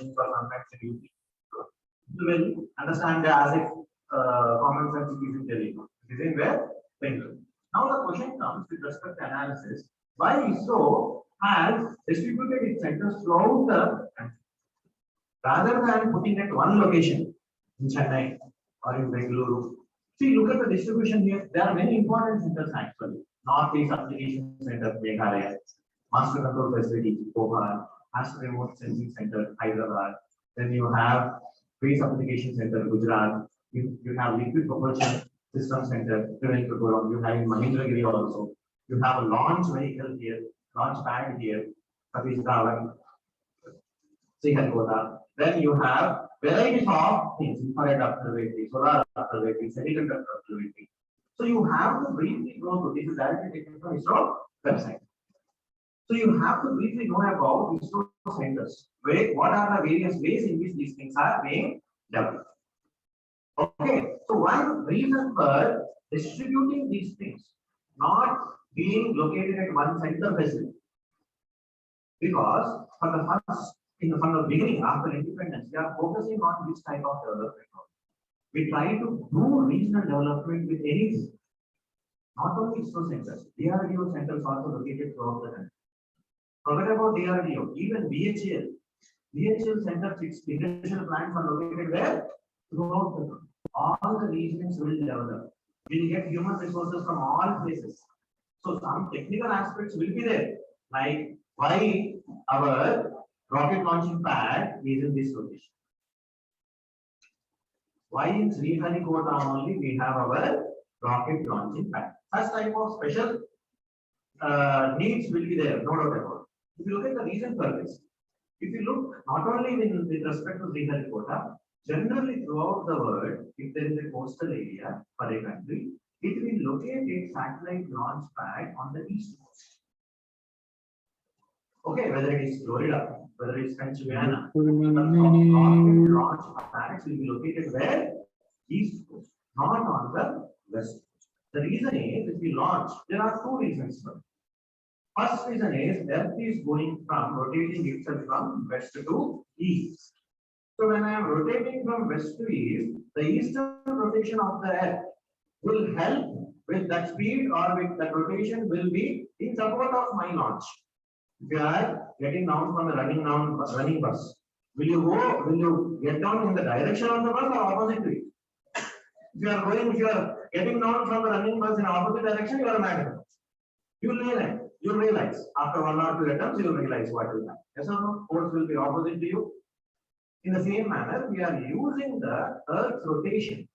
or sometimes you will understand as if common sense is in Delhi. It is in where? Bengaluru. Now the question comes with respect to analysis. Why ISRO has distributed its centers throughout the country rather than putting at one location in Chennai or in Bengaluru? See, look at the distribution here. There are many important centers actually. Northeast Application Center, Meghalaya, Master Control Facility, Bhopal, Master Remote Sensing Center, Hyderabad. Then you have Space Application Center, Gujarat. You have Liquid Propulsion System Center, Trivandrum. You have in Mahendragiri also. You have a launch vehicle here, launch pad here, Satish Dhawan, Sriharikota. Then you have varieties of things, infrared observatory, solar observatory, semiconductor observatory. So you have to briefly go to this is directly taken from ISRO website. So you have to briefly know about ISRO centers. What are the various ways in which these things are being developed? Okay, so one reason for distributing these things, not being located at one center facility, because from the beginning after independence, we are focusing on which type of development. We try to do regional development with anything, not only ISRO centers, DRDO centers also located throughout the country. Forget about DRDO, even BHEL. BHEL centers, its industrial plants are located where? Throughout the country. All the regions will develop. We will get human resources from all places. So some technical aspects will be there, like why our rocket launching pad is in this location. Why in Sriharikota only we have our rocket launching pad. Such type of special needs will be there, no doubt about it. If you look at the reason for this, if you look not only with respect to Sriharikota, generally throughout the world, if there is a coastal area for a country, it will locate a satellite launch pad on the east coast. Okay, whether it is Florida, whether it is Pennsylvania, the rocket launch pads will be located where? East coast, not on the west coast. The reason is if we launch, there are two reasons for it. First reason is Earth is going from rotating itself from west to east. So when I am rotating from west to east, the eastern rotation of the Earth will help with that speed or with that rotation will be in support of my launch. If you are getting down from a running bus, will you get down in the direction of the bus or opposite to it? If you are getting down from the running bus in opposite direction, you are a magnet. You'll realize after 1 or 2 attempts, you will realize what will happen. Yes or no? Force will be opposite to you. In the same manner, we are using the Earth's rotation.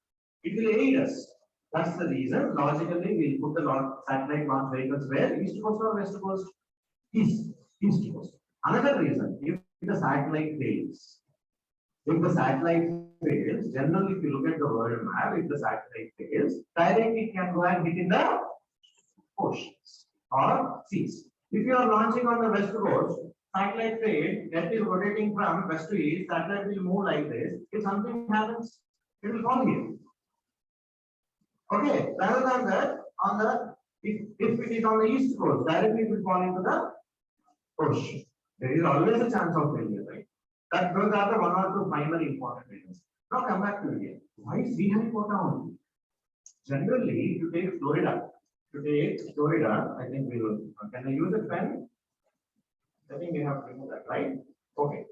It will aid us. That's the reason. Logically, we'll put the satellite launch vehicles where? East coast or west coast? East coast. Another reason, if the satellite fails. If the satellite fails, generally, if you look at the world map, if the satellite fails, directly it can go and hit in the oceans or seas. If you are launching on the west coast, satellite failed, Earth is rotating from west to east, satellite will move like this. If something happens, it will fall here. Okay, rather than that, if it is on the east coast, directly it will fall into the ocean. There is always a chance of failure, right? Those are the 1 or 2 primary important reasons. Now come back to India. Why Sriharikota only? Generally, if you take Florida, I think we will. Can I use a pen? I think we have to remove that, right? Okay.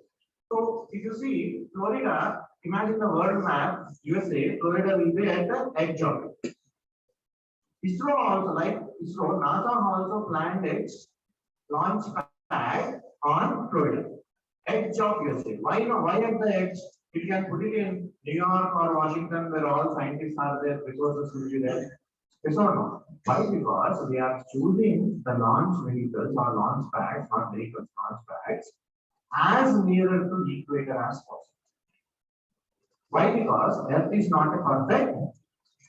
So if you see Florida, imagine the world map, USA, Florida will be at the edge of it. ISRO also, like ISRO, NASA also planned its launch pad on Florida, edge of USA. Why not? Why at the edge? It can put it in New York or Washington where all scientists are there, resources will be there. Yes or no? Why? Because we are choosing the launch vehicles or launch pads, not vehicles, launch pads, as nearer to the equator as possible. Why? Because Earth is not a perfect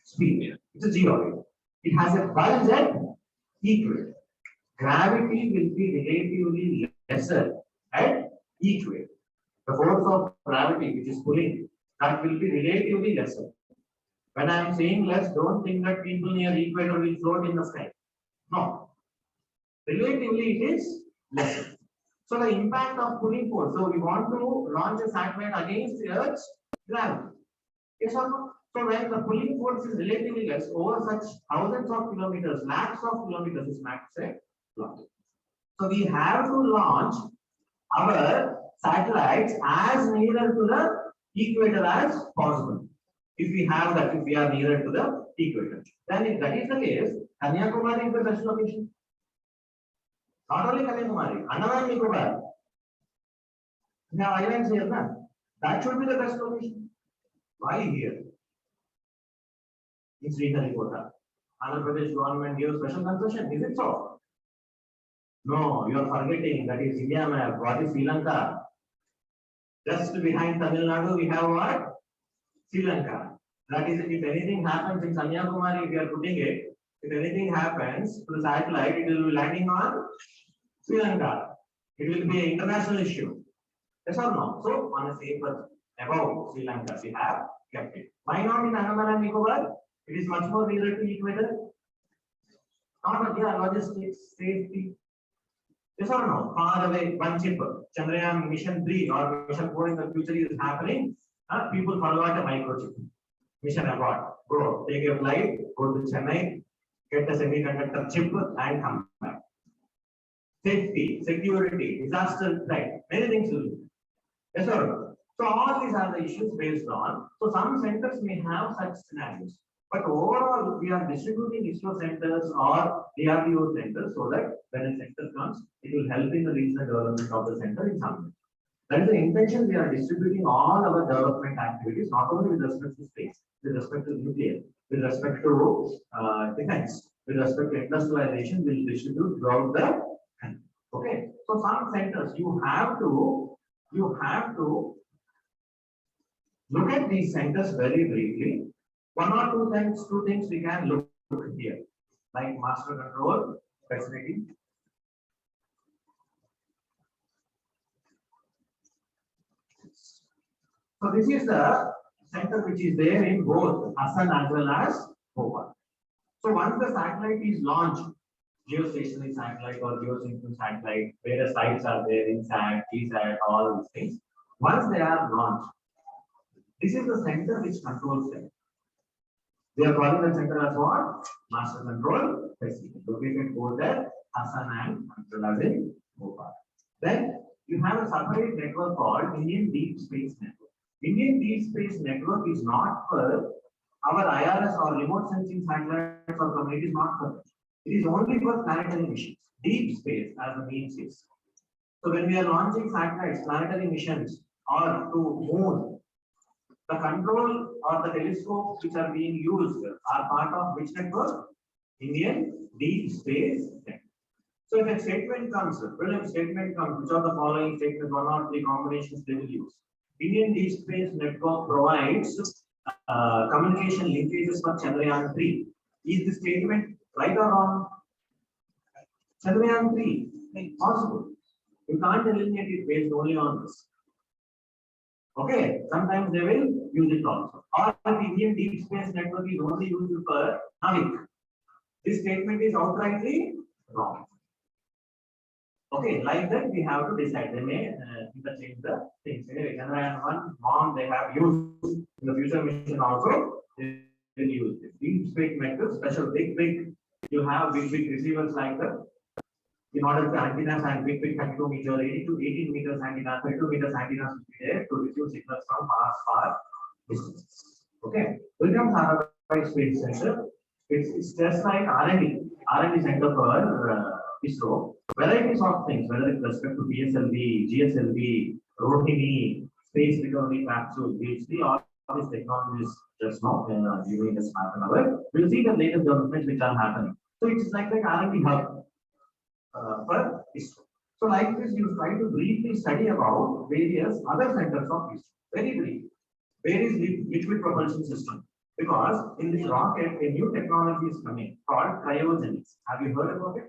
sphere. It's a geoid. It has a bulge at equator. Gravity will be relatively lesser at equator. The force of gravity which is pulling, that will be relatively lesser. When I am saying less, don't think that people near equator will float in the sky. No. Relatively it is lesser. So the impact of pulling force. So we want to launch a satellite against the Earth's gravity. Yes or no? So when the pulling force is relatively less over such thousands of kilometers, lakhs of kilometers is max say launch. So we have to launch our satellites as near to the equator as possible. If we have that, if we are nearer to the equator, then if that is the case, Kanyakumari is the best location. Not only Kanyakumari, Andaman Nicobar. We have islands here, na? That should be the best location. Why here? In Sriharikota. Andhra Pradesh government gives special concession. Is it so? No, you are forgetting. That is India map. What is Sri Lanka? Just behind Tamil Nadu, we have what? Sri Lanka. That is, if anything happens in Kanyakumari, if you are putting it, if anything happens to the satellite, it will be landing on Sri Lanka. It will be an international issue. Yes or no? So, on a safer above Sri Lanka, we have kept it. Why not in Andaman and Nicobar? It is much more nearer to equator. Not only logistics, safety. Yes or no? Far away, one chip. Chandrayaan mission 3 or mission 4 in the future is happening. People forgot a microchip. Mission abort. Go, take a flight, go to Chennai, get a semiconductor chip and come back. Safety, security, disaster threat, many things will be. Yes or no? So all these are the issues based on. So some centers may have such scenarios. But overall, we are distributing ISRO centers or DRDO centers so that when a center comes, it will help in the regional development of the center in some way. That is the intention. We are distributing all our development activities, not only with respect to space, with respect to nuclear, with respect to defense, with respect to industrialization, we will distribute throughout the country. Okay. So some centers you have to look at these centers very briefly. One or two things we can look here, like master control facility. So this is the center which is there in both Hassan as well as Bhopal. So once the satellite is launched, geostationary satellite or geosynchronous satellite, various sites are there in SAT, GSAT, all these things. Once they are launched, this is the center which controls them. They are calling the center as what? Master control facility. Located both at Hassan and as well as in Bhopal. Then you have a separate network called Indian Deep Space Network. Indian Deep Space Network is not for our IRS or remote sensing satellites or communities, it is not for that. It is only for planetary missions. Deep space as the name says. So when we are launching satellites, planetary missions or to moon, the control or the telescopes which are being used are part of which network? Indian Deep Space Network. So if a statement comes, which are the following statements, one or three combinations they will use. Indian Deep Space Network provides communication linkages for Chandrayaan 3. Is the statement right or wrong? Chandrayaan 3 is possible. You can't eliminate it based only on this. Okay, sometimes they will use it also. Or if Indian Deep Space Network is only used for Navik, this statement is outrightly wrong. Okay, like that we have to decide. They may interchange the things. Anyway, Chandrayaan 1, MOM they have used in the future mission also. They will use this. Deep Space Network, special big. You have big receivers like that. In order to antennas and big 32 meters, 80 to 18 meters antennas, 32 meters antennas will be there to receive signals from far distances. Okay. Welcome to our Space Center. It's just like R&D center for ISRO. Varieties of things, whether it's respect to PSLV, GSLV, Rohini, space recovery capsule, PhD, all these technologies just now during this half an hour. We'll see the latest developments which are happening. So it's like R&D hub for ISRO. So like this, you try to briefly study about various other centers of ISRO. Very brief. Where is the liquid propulsion system? Because in this rocket, a new technology is coming called cryogenics. Have you heard about it?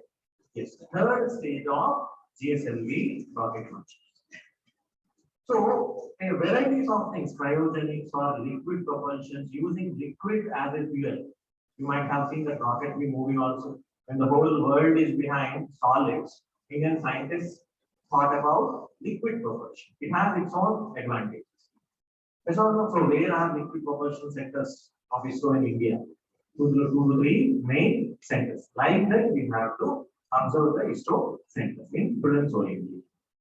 Yes. Third stage of GSLV rocket launch. So a varieties of things, cryogenics or liquid propulsion using liquid as a fuel. You might have seen the rocket be moving also. When the whole world is behind solids, Indian scientists thought about liquid propulsion. It has its own advantages. So where are liquid propulsion centers of ISRO in India? Two to three main centers. Like that, we have to observe the ISRO centers in Prudence only.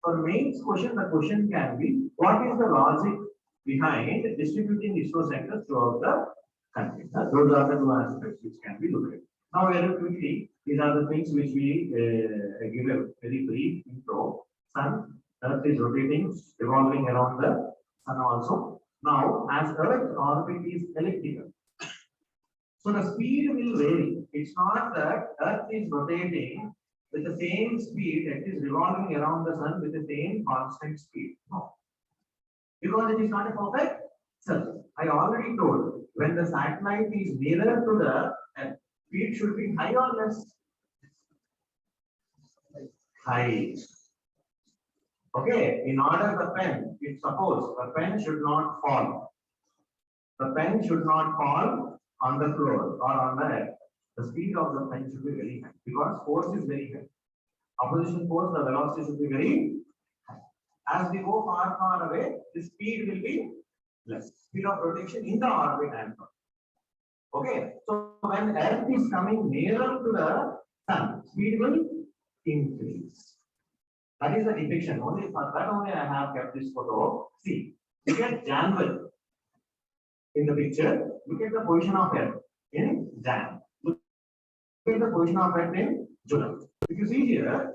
For main question, the question can be, what is the logic behind distributing ISRO centers throughout the country? Those are the two aspects which can be looked at. Now, very quickly, these are the things which we give a very brief intro. Sun, Earth is rotating, revolving around the Sun also. Now, as Earth orbit is elliptical, so the speed will vary. It's not that Earth is rotating with the same speed, it is revolving around the Sun with the same constant speed. No. Because it is not a perfect circle. I already told, when the satellite is nearer to the Earth, speed should be high or less? High. Okay, in order the pen, if suppose the pen should not fall. The pen should not fall on the floor or on the earth. The speed of the pen should be very high because force is very high. Opposition force, the velocity should be very high. As we go far away, the speed will be less. Speed of rotation in the orbit and so. Okay, so when Earth is coming nearer to the Sun, speed will increase. That is the depiction. Only for that only I have kept this photo. See, look at January in the picture. Look at the position of Earth in Jan. Look at the position of Earth in July. If you see here,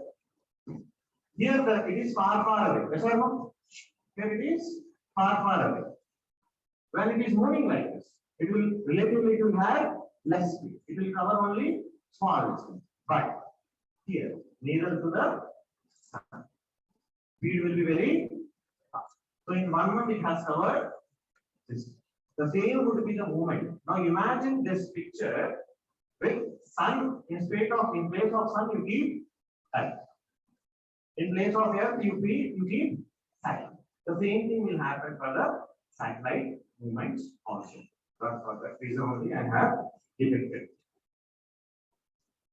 it is far away. Yes or no? Here it is far away. When it is moving like this, it will have less speed. It will cover only small distance. But here, nearer to the Sun, speed will be very fast. So in 1 month it has covered this. The same would be the movement. Now imagine this picture with Sun in place of Sun you keep Earth. In place of Earth you keep satellite. The same thing will happen for the satellite movements also. But for that reason only I have depicted.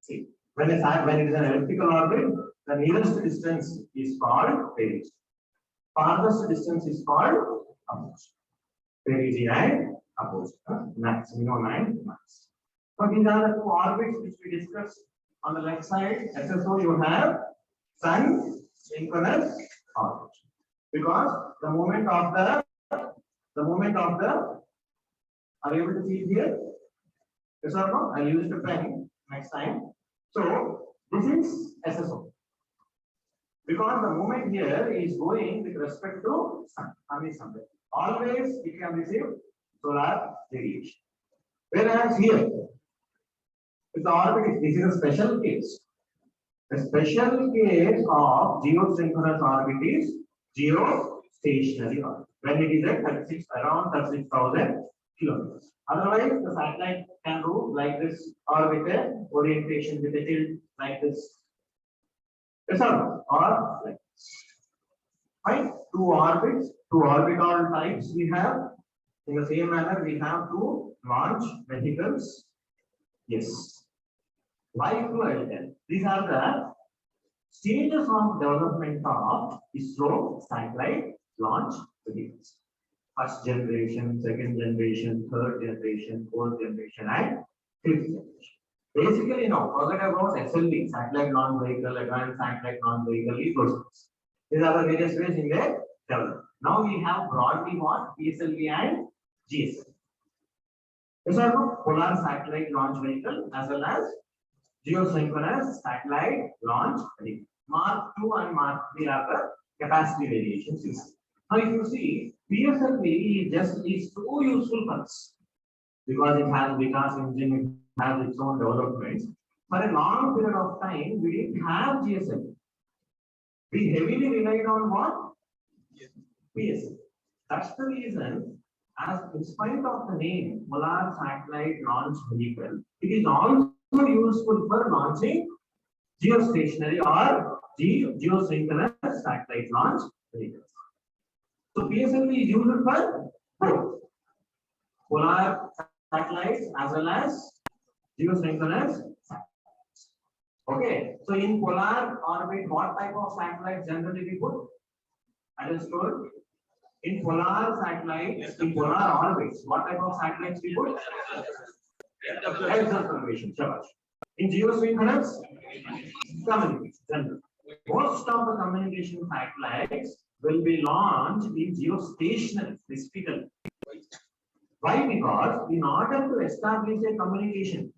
See, when it is an elliptical orbit, the nearest distance is called perigee. Farthest distance is called approach. Perigee and approach. Maximum and max. So these are the two orbits which we discussed. On the left side, SSO you have Sun synchronous orbit. Because the moment of the are you able to see it here? Yes or no? I'll use the pen next time. So this is SSO. Because the movement here is going with respect to Sun. Always it can receive solar radiation. Whereas here, if the orbit this is a special case. The special case of geosynchronous orbit is geostationary orbit. When it is at around 36,000 kilometers. Otherwise, the satellite can move like this or with a orientation with a tilt like this. Yes or no? Or like this. Right? Two orbital types we have. In the same manner, we have two launch vehicles. Yes. Why two I will tell? These are the stages of development of ISRO satellite launch vehicles. First generation, second generation, third generation, fourth generation, and fifth generation. Basically, now forget about SLV, satellite launch vehicle, advanced satellite launch vehicle, process. These are the various ways in their development. Now we have broadly what PSLV and GSLV. These are the polar satellite launch vehicle as well as geosynchronous satellite launch vehicle. Mark 2 and Mark 3 are the capacity variations. Now, if you see, PSLV is so useful for us because it has Vikas engine, it has its own developments. For a long period of time, we didn't have GSLV. We heavily relied on what? PSLV. That's the reason, as in spite of the name Polar Satellite Launch Vehicle, it is also useful for launching geostationary or geosynchronous satellite launch vehicles. So PSLV is used for both polar satellites as well as geosynchronous satellites. Okay, so in polar orbit, what type of satellites generally we put? Understood? In polar satellites, in polar orbits, what type of satellites we put? Health observation, shabash. In geosynchronous communication, general. Most of the communication satellites will be launched in geostationary, specifically. Why? Because in order to establish a communication,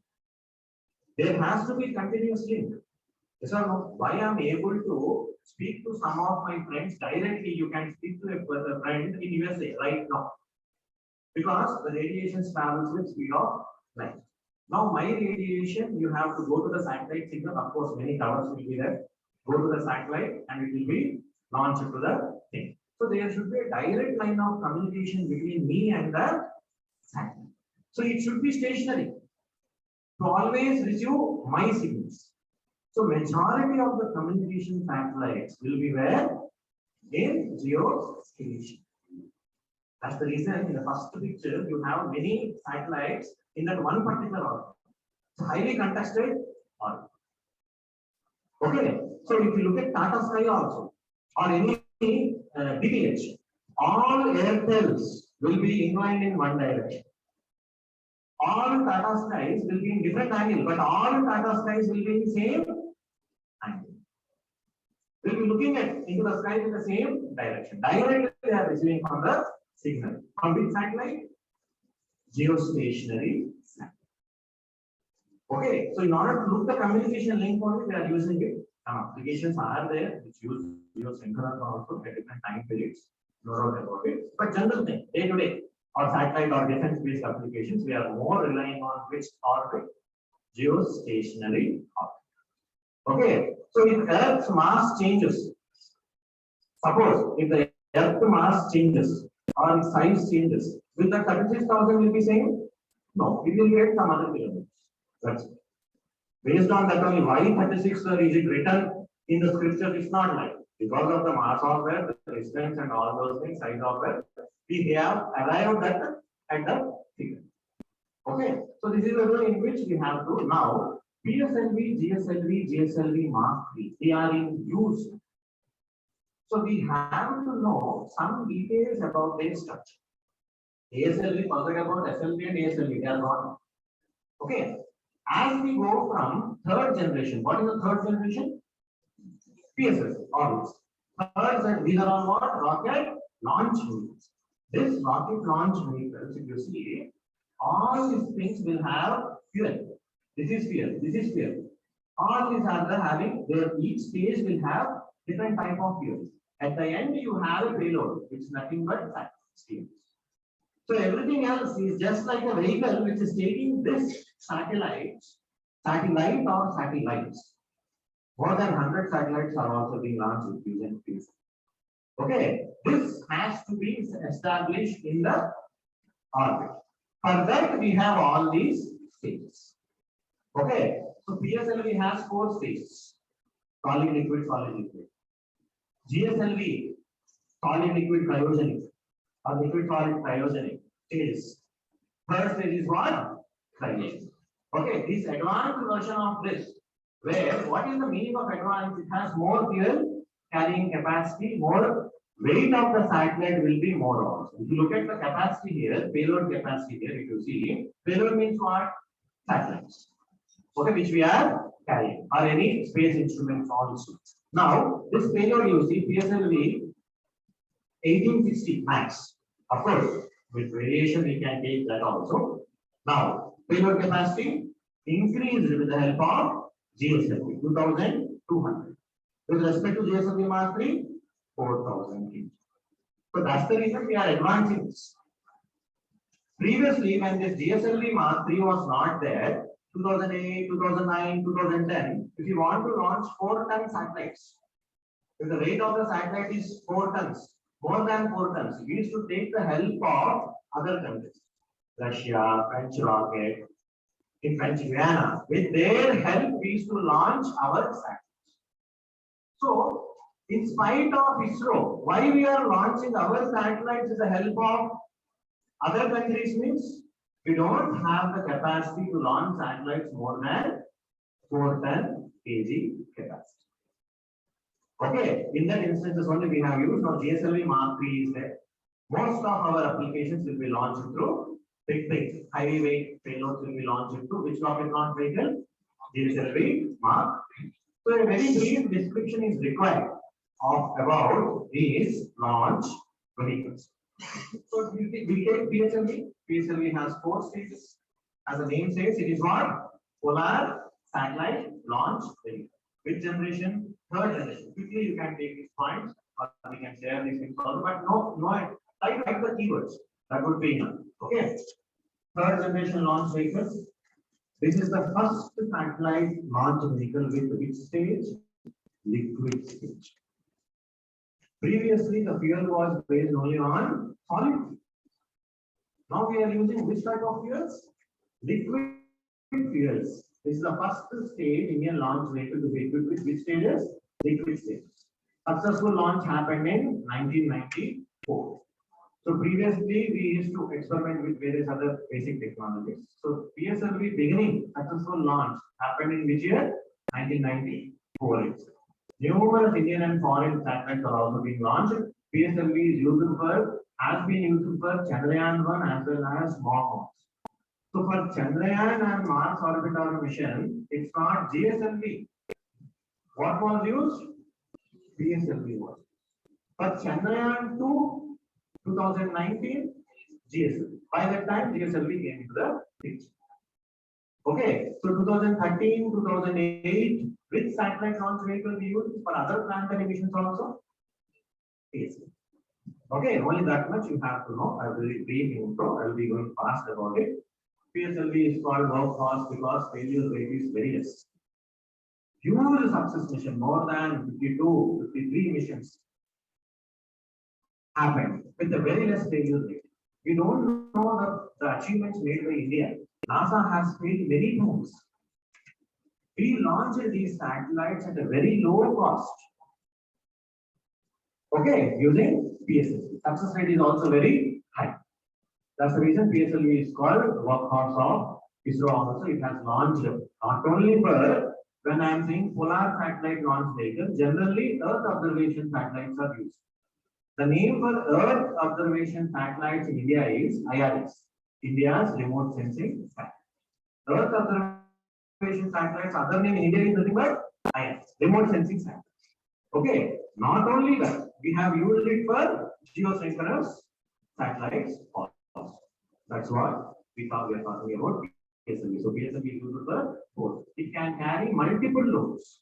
there has to be continuous link. So why I am able to speak to some of my friends directly? You can speak to a friend in USA right now because the radiation travels with speed of light. Now my radiation, you have to go to the satellite signal. Of course, many towers will be there. Go to the satellite and it will be launched to the thing. So there should be a direct line of communication between me and the satellite. So it should be stationary to always receive my signals. So majority of the communication satellites will be where? In geostation. That's the reason in the first picture you have many satellites in that one particular orbit. It's highly contested orbit. Okay, so if you look at Tata Sky also or any DTH, all airtels will be inclined in one direction. All Tata Skies will be in different angle, but all Tata Skies will be in the same angle. We'll be looking into the sky in the same direction. Directly they are receiving from the signal. From which satellite? Geostationary satellite. Okay, so in order to look the communication link only, we are using it. Some applications are there which use geosynchronous also at different time periods. No doubt about it. But general thing, day to day, or satellite or defense-based applications, we are more relying on which orbit? Geostationary orbit. Okay, so if Earth's mass changes, suppose if the Earth mass changes or its size changes, will the 36,000 will be same? No, it will get some other kilometers. That's it. Based on that only, why 36 is it written in the scripture? It's not like because of the mass of Earth, the distance and all those things, size of Earth, we have arrived at the figure. Okay, so this is the way in which we have to now PSLV, GSLV Mark III, they are in use. So we have to know some details about their structure. ASLV, forget about SLV and ASLV, they are not. Okay, as we go from third generation, what is the third generation? PSLV, always. Third, these are all what? Rocket launch vehicles. This rocket launch vehicles, if you see, all these things will have fuel. This is fuel, this is fuel. All these are having their each stage will have different type of fuel. At the end, you have a payload, which is nothing but steel. So everything else is just like a vehicle which is taking this satellite or satellites. More than 100 satellites are also being launched using this. Okay, this has to be established in the orbit. For that, we have all these stages. Okay, so PSLV has 4 stages: solid, liquid, GSLV, solid, liquid, cryogenic, or liquid, solid, cryogenic stages. First stage is what? Cryogenic. Okay, this advanced version of this, where what is the meaning of advanced? It has more fuel carrying capacity, more weight of the satellite will be more also. If you look at the capacity here, payload capacity here, if you see, payload means what? Satellites. Okay, which we are carrying, or any space instruments also. Now, this payload you see, PSLV 1860 max. Of course, with variation we can take that also. Now, payload capacity increased with the help of GSLV 2200. With respect to GSLV Mark III, 4000 kg. So that's the reason we are advancing this. Previously, when this GSLV Mark III was not there, 2008, 2009, 2010, if you want to launch 4-ton satellites, if the weight of the satellite is 4 tons, more than 4 tons, we used to take the help of other countries, Russia, French rocket, in French Guiana. With their help, we used to launch our satellites. So, in spite of ISRO, why we are launching our satellites with the help of other countries means we don't have the capacity to launch satellites more than 4 tons kg capacity. Okay, in that instances only we have used. Now GSLV Mark III is there. Most of our applications will be launched through big heavyweight payloads will be launched through which rocket launch vehicle? GSLV Mark III. So a very brief description is required of about these launch vehicles. So we take PSLV. PSLV has 4 stages. As the name says, it is what? Polar satellite launch vehicle. Which generation? 3rd generation. Quickly you can take these points or we can share these things also, but type the keywords. That would be enough. Okay. 3rd generation launch vehicle. This is the first satellite launch vehicle with which stage? Liquid stage. Previously, the fuel was based only on solid fuel. Now we are using which type of fuels? Liquid fuels. This is the first stage Indian launch vehicle to be equipped with which stages? Liquid stages. Successful launch happened in 1994. So previously we used to experiment with various other basic technologies. So PSLV beginning successful launch happened in which year? 1994. Numerous Indian and foreign satellites are also being launched. PSLV has been used for Chandrayaan-1 as well as Mars. So for Chandrayaan and Mars orbiter mission, it's not GSLV. What was used? PSLV was. For Chandrayaan-2, 2019, GSLV. By that time, GSLV came into the picture. Okay, so 2013, 2008, which satellite launch vehicle we use for other planetary missions also? PSLV. Okay, only that much you have to know. I will be brief intro. I will be going fast about it. PSLV is called workhorse because failure rate is very less. Huge success mission, more than 52, 53 missions happened with a very less failure rate. We don't know the achievements made by India. NASA has failed many times. We launched these satellites at a very low cost. Okay, using PSLV. Success rate is also very high. That's the reason PSLV is called workhorse of ISRO. Also, it has launched not only for when I am saying polar satellite launch vehicle, generally Earth observation satellites are used. The name for Earth observation satellites in India is IRS, India's remote sensing satellite. Earth observation satellites, other name in India is nothing but IRS, remote sensing satellite. Okay, not only that, we have used it for geosynchronous satellites also. That's what we are talking about PSLV. So PSLV is used for both. It can carry multiple loads.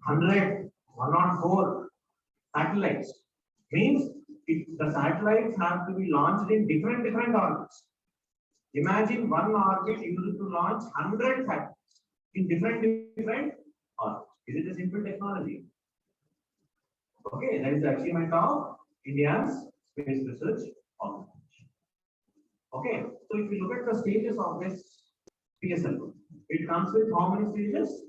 100, 104 satellites means the satellites have to be launched in different orbits. Imagine one orbit used to launch 100 satellites in different orbits. Is it a simple technology? Okay, that is the achievement of India's space research organization. Okay, so if you look at the stages of this PSLV, it comes with how many stages?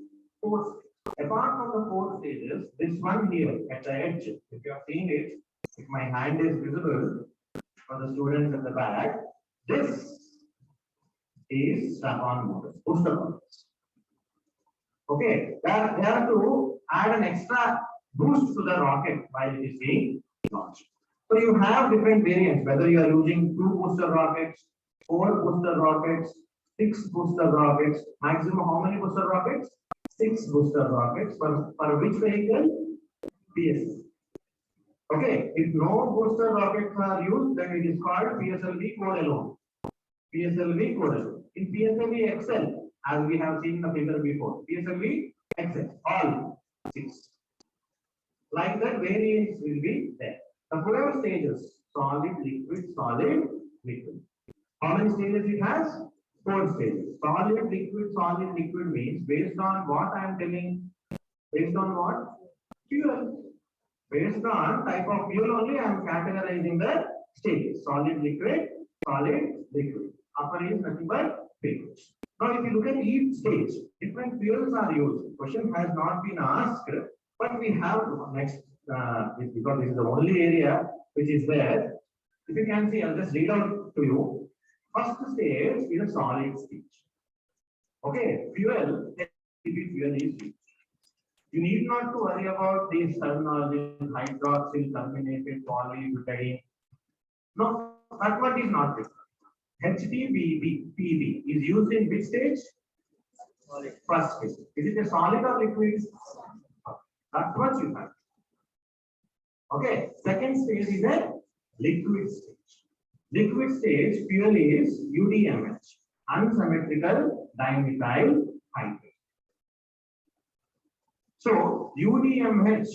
4 stages. Apart from the 4 stages, this one here at the edge, if you are seeing it, if my hand is visible for the students at the back, this is strap-on motors, booster motors. Okay, they have to add an extra boost to the rocket while it is being launched. So you have different variants, whether you are using 2 booster rockets, 4 booster rockets, 6 booster rockets, maximum how many booster rockets? 6 booster rockets for which vehicle? PSLV. Okay, if no booster rockets are used, then it is called PSLV code alone. PSLV code alone. In PSLV XL, as we have seen the figure before, PSLV XL, all 6. Like that, variants will be there. The 4 stages: solid, liquid, solid, liquid. How many stages it has? 4 stages. Solid, liquid means based on what I am telling. Based on what? Fuel. Based on type of fuel only, I am categorizing the stages: solid, liquid, liquid. Upper is nothing but liquid. Now, if you look at each stage, different fuels are used. Question has not been asked, but we have next. Because this is the only area which is there. If you can see, I'll just read out to you. First stage is a solid stage. Okay, fuel fuel is used. You need not to worry about these terminologies, hydroxyl terminated polybutadiene. No, that one is not required. HTPB is used in which stage? First stage. Is it a solid or liquid? That's what you have. Okay. Second stage is a liquid stage. Liquid stage fuel is UDMH, unsymmetrical dimethyl hydrate. So UDMH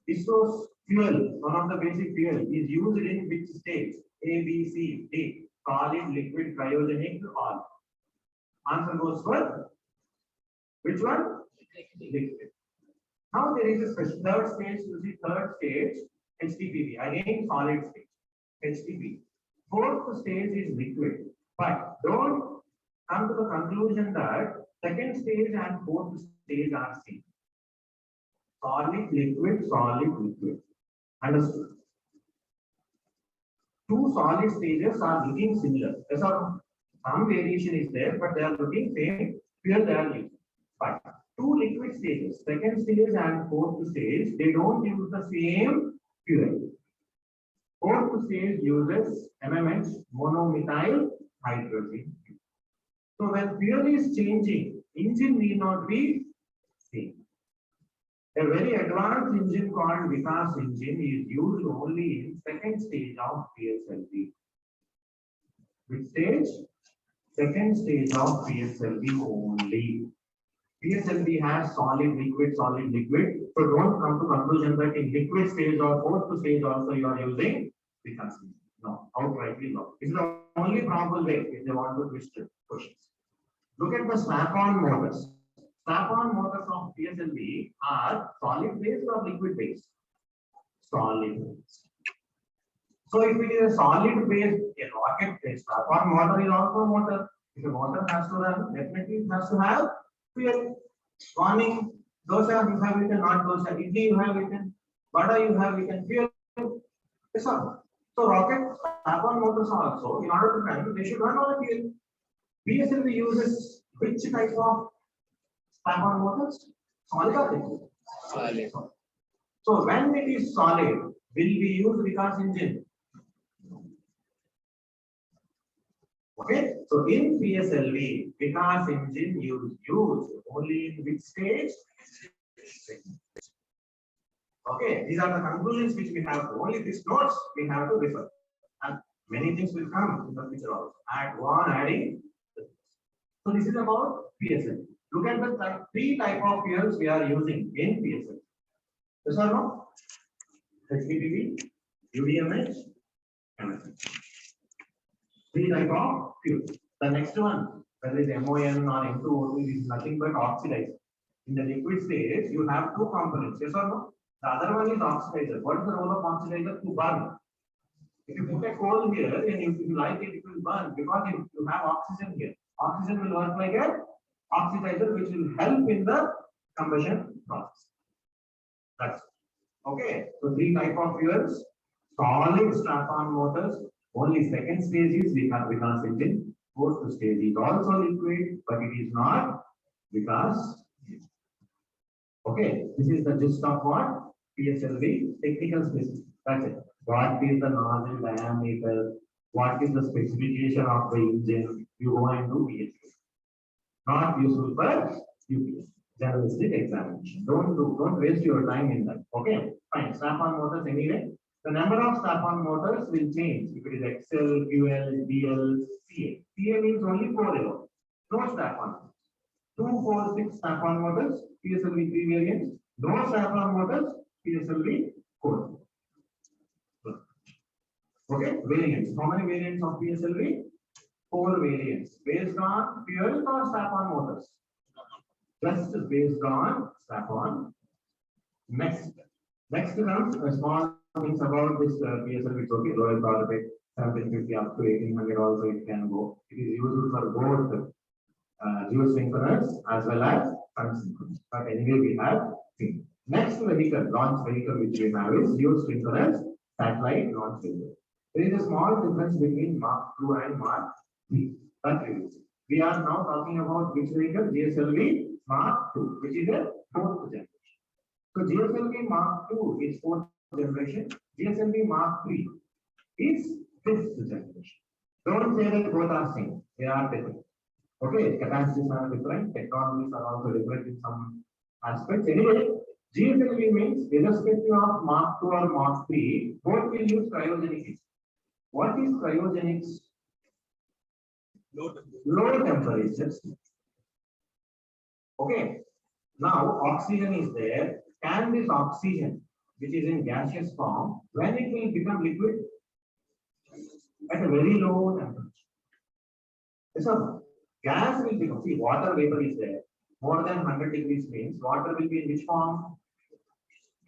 is so fuel, one of the basic fuel, is used in which stage? A, B, C, D. Solid, liquid, cryogenic, all. Answer goes for which one? Liquid. Now there is a special third stage. You see third stage, HTPB. Again solid stage, HTP. Fourth stage is liquid. But don't come to the conclusion that second stage and fourth stage are same. Solid, liquid, solid, liquid. Understood? Two solid stages are looking similar. Yes or no? Some variation is there, but they are looking same. Fuel they are using. But two liquid stages, second stage and fourth stage, they don't use the same fuel. Fourth stage uses MMH, monomethyl hydrogen. So when fuel is changing, engine need not be same. A very advanced engine called Vikas engine is used only in second stage of PSLV. Which stage? Second stage of PSLV only. PSLV has solid, liquid, solid, liquid. So don't come to conclusion that in liquid stage or fourth stage also you are using Vikas engine. No, outrightly no. This is the only probable way if they want to twist questions. Look at the snap-on motors. Snap-on motors of PSLV are solid based or liquid based? Solid based. So if it is a solid based, a rocket based snap-on motor is also a motor. If a motor has to run, definitely it has to have fuel. Warning, dosa you have written, not dosa. Idli you have written, vada you have written, fuel. Yes, sir. So rocket snap-on motors also, in order to run, they should run on a fuel. PSLV uses which type of snap-on motors? Solid or liquid? Solid. So when it is solid, will we use Vikas engine? Okay. So in PSLV, Vikas engine used only in which stage? Okay. These are the conclusions which we have. Only these notes we have to refer. And many things will come in the future also. Add one, adding. So this is about PSLV. Look at the three type of fuels we are using in PSLV. Yes or no? HTPB, UDMH, MSH. Three type of fuels. The next one, whether it's MON or M2O2, is nothing but oxidizer. In the liquid stage, you have two components. Yes or no? The other one is oxidizer. What is the role of oxidizer? To burn. If you put a coal here and if you light it, it will burn because you have oxygen here. Oxygen will work like a oxidizer, which will help in the combustion process. That's okay. So three type of fuels: solid strap-on motors. Only second stage is Vikas engine. Fourth stage is also liquid, but it is not Vikas. Okay, this is the gist of what PSLV technical specification. That's it. What is the nozzle diameter? What is the specification of the engine? You go into PSLV. Not useful for UPS, journalistic examination. Don't waste your time in that. Okay, fine. Strap-on motors anyway. The number of strap-on motors will change if it is XL, QL, DL, CA. CA means only 4 euro. No strap-on. 2, 4, 6 strap-on motors, PSLV 3 variants. No strap-on motors, PSLV 4. Okay, variants. How many variants of PSLV? 4 variants based on fuel or strap-on motors. Just based on strap-on. Next comes a small things about this PSLV. It's okay, lower power rate, 1750 up to 1800 also it can go. It is used for both geosynchronous as well as unsynchronous. But anyway, we have seen. Next vehicle, launch vehicle which we have is geosynchronous satellite launch vehicle. There is a small difference between Mark II and Mark III. We are now talking about which vehicle? GSLV Mark II, which is a fourth generation. So GSLV Mark II is fourth generation. GSLV Mark III is fifth generation. Don't say that both are same. They are different. Okay, capacities are different, technologies are also different in some aspects. Anyway, GSLV means irrespective of Mark II or Mark III, both will use cryogenics. What is cryogenics? Low temperatures. Okay. Now oxygen is there. Can this oxygen, which is in gaseous form, when it will become liquid? At a very low temperature. So gas will become, see, water vapor is there. More than 100 degrees means water will be in which form?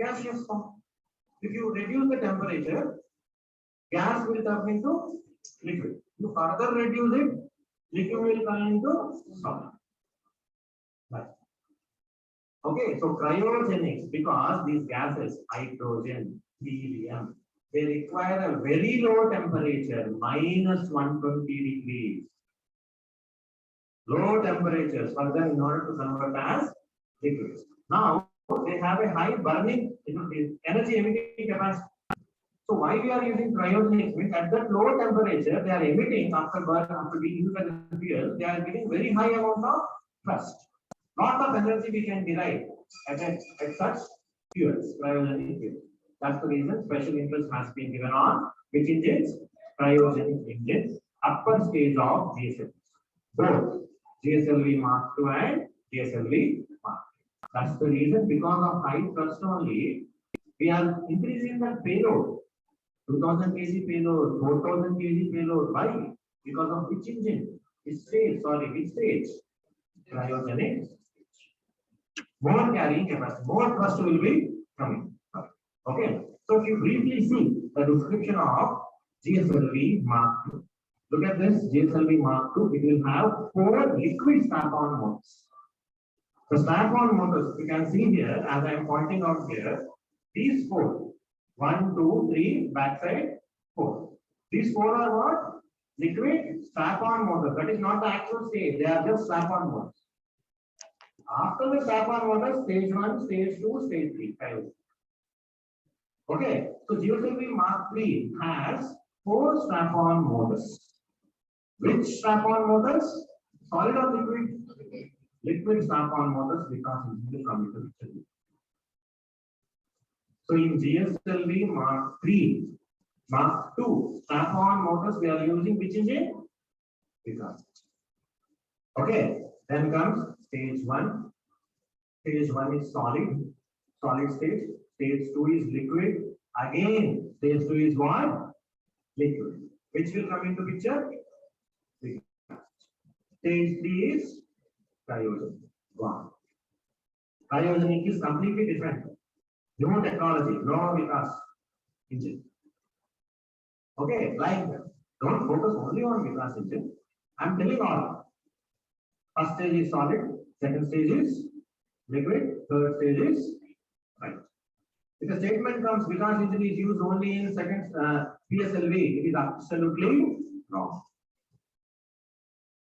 Gaseous form. If you reduce the temperature, gas will turn into liquid. You further reduce it, liquid will turn into solid. Right. Okay, so cryogenics, because these gases, hydrogen, helium, they require a very low temperature, minus 120 degrees. Low temperatures for them in order to convert as liquids. Now they have a high burning energy emitting capacity. So why we are using cryogenics means at that low temperature they are emitting after being used as a fuel, they are getting very high amount of thrust. Lot of energy we can derive at such fuels, cryogenic fuels. That's the reason special interest has been given on which engines? Cryogenic engines, upper stage of GSLV. Both GSLV Mark II and GSLV Mark III. That's the reason, because of high thrust only, we are increasing the payload. 2000 kg payload, 4000 kg payload. Why? Because of which engine? Which stage? Sorry, which stage? Cryogenic. More carrying capacity, more thrust will be coming. Okay. So if you briefly see the description of GSLV Mark II. Look at this GSLV Mark II. It will have 4 liquid strap-on motors. The strap-on motors you can see here, as I am pointing out here, these 4, 1, 2, 3, backside 4. These 4 are what? Liquid strap-on motors. That is not the actual stage. They are just strap-on motors. After the strap-on motors, stage 1, stage 2, stage 3. Okay. So GSLV Mark III has 4 strap-on motors. Which strap-on motors? Solid or liquid? Liquid strap-on motors, because it will come into the picture. So in GSLV Mark III, Mark II, strap-on motors, we are using which engine? Because. Okay. Then comes stage 1. Stage 1 is solid stage. Stage 2 is liquid. Again, stage 2 is what? Liquid. Which will come into picture? Stage 3 is cryogenic. Wow. Cryogenic is completely different. No technology, no Vikas engine. Okay, like don't focus only on Vikas engine. I'm telling all. First stage is solid, second stage is liquid, third stage is right. If a statement comes Vikas engine is used only in second PSLV, it is absolutely wrong.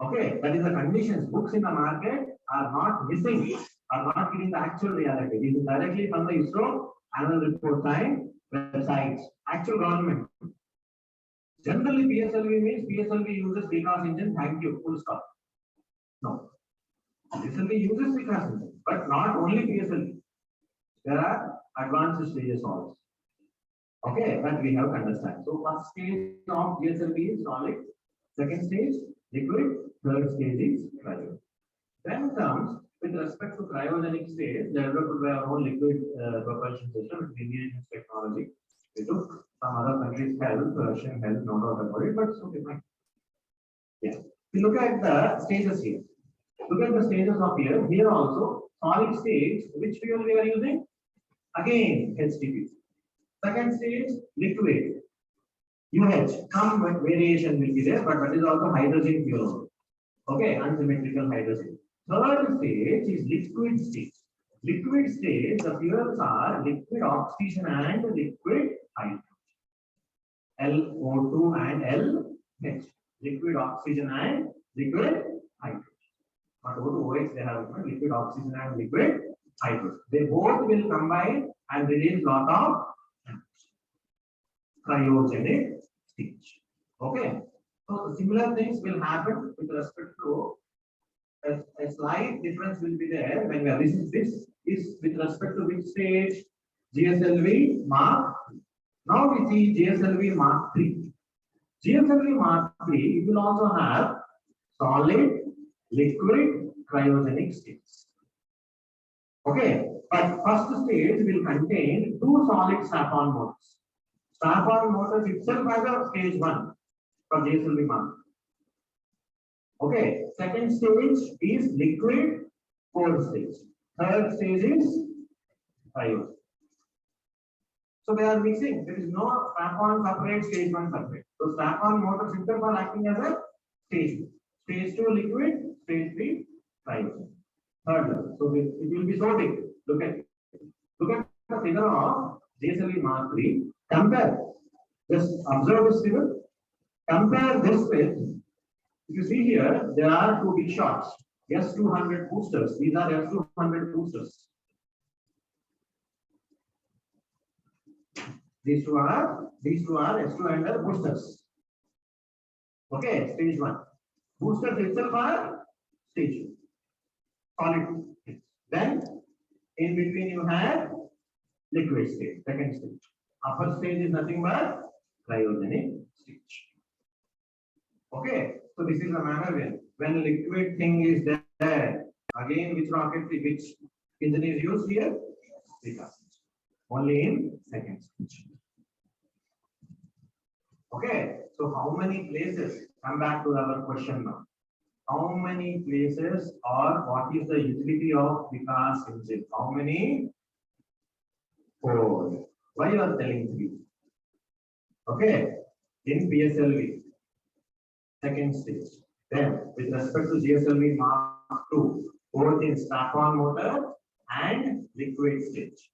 Okay, that is the conditions. Books in the market are not missing, are not giving the actual reality. It is directly from the ISRO annual report time websites, actual government. Generally, PSLV means PSLV uses Vikas engine. Thank you. Full stop. No, PSLV uses Vikas engine, but not only PSLV. There are advanced stages also. Okay, that we have to understand. So first stage of PSLV is solid. Second stage liquid. Third stage is cryogenic. Then comes with respect to cryogenic stage, developed by our own liquid propulsion system, Indian technology. We took some other countries' help, Russian help, no doubt about it, but it's okay, fine. Yeah. We look at the stages here. Look at the stages of here. Here also, solid stage, which fuel we are using? Again, HTP. Second stage, liquid. UH, some variation will be there, but that is also hydrogen fuel. Okay, unsymmetrical hydrogen. Third stage is liquid stage. Liquid stage, the fuels are liquid oxygen and liquid hydrogen. LO2 and LH. Liquid oxygen and liquid hydrogen. Got told OH, they have liquid oxygen and liquid hydrogen. They both will combine and release lot of cryogenic stage. Okay. So similar things will happen with respect to a slight difference will be there when we are this is with respect to which stage? GSLV Mark. Now we see GSLV Mark 3. GSLV Mark 3, it will also have solid, liquid, cryogenic states. Okay, but first stage will contain two solid strap-on motors. Strap-on motors itself has a stage 1 for GSLV Mark. Okay, second stage is liquid, fourth stage. Third stage is cryo. So they are mixing. There is no strap-on separate, stage 1 separate. So strap-on motors itself are acting as a stage 2. Stage 2 liquid, stage 3 cryo. Third level. So it will be so big. Look at the figure of GSLV Mark 3. Compare. Just observe this figure. Compare this with. If you see here, there are two big shots. S200 boosters. These are S200 boosters. These two are S200 boosters. Okay, stage 1. Boosters itself are stage 2. Solid. Then in between you have liquid stage, second stage. Upper stage is nothing but cryogenic stage. Okay, so this is the manner when liquid thing is there. Again, which engine is used here? Because only in second stage. Okay, so how many places? Come back to our question now. How many places or what is the utility of Vikas engine? How many? 4. Why you are telling 3? Okay, in PSLV, second stage. Then with respect to GSLV Mark 2, both in strap-on motor and liquid stage.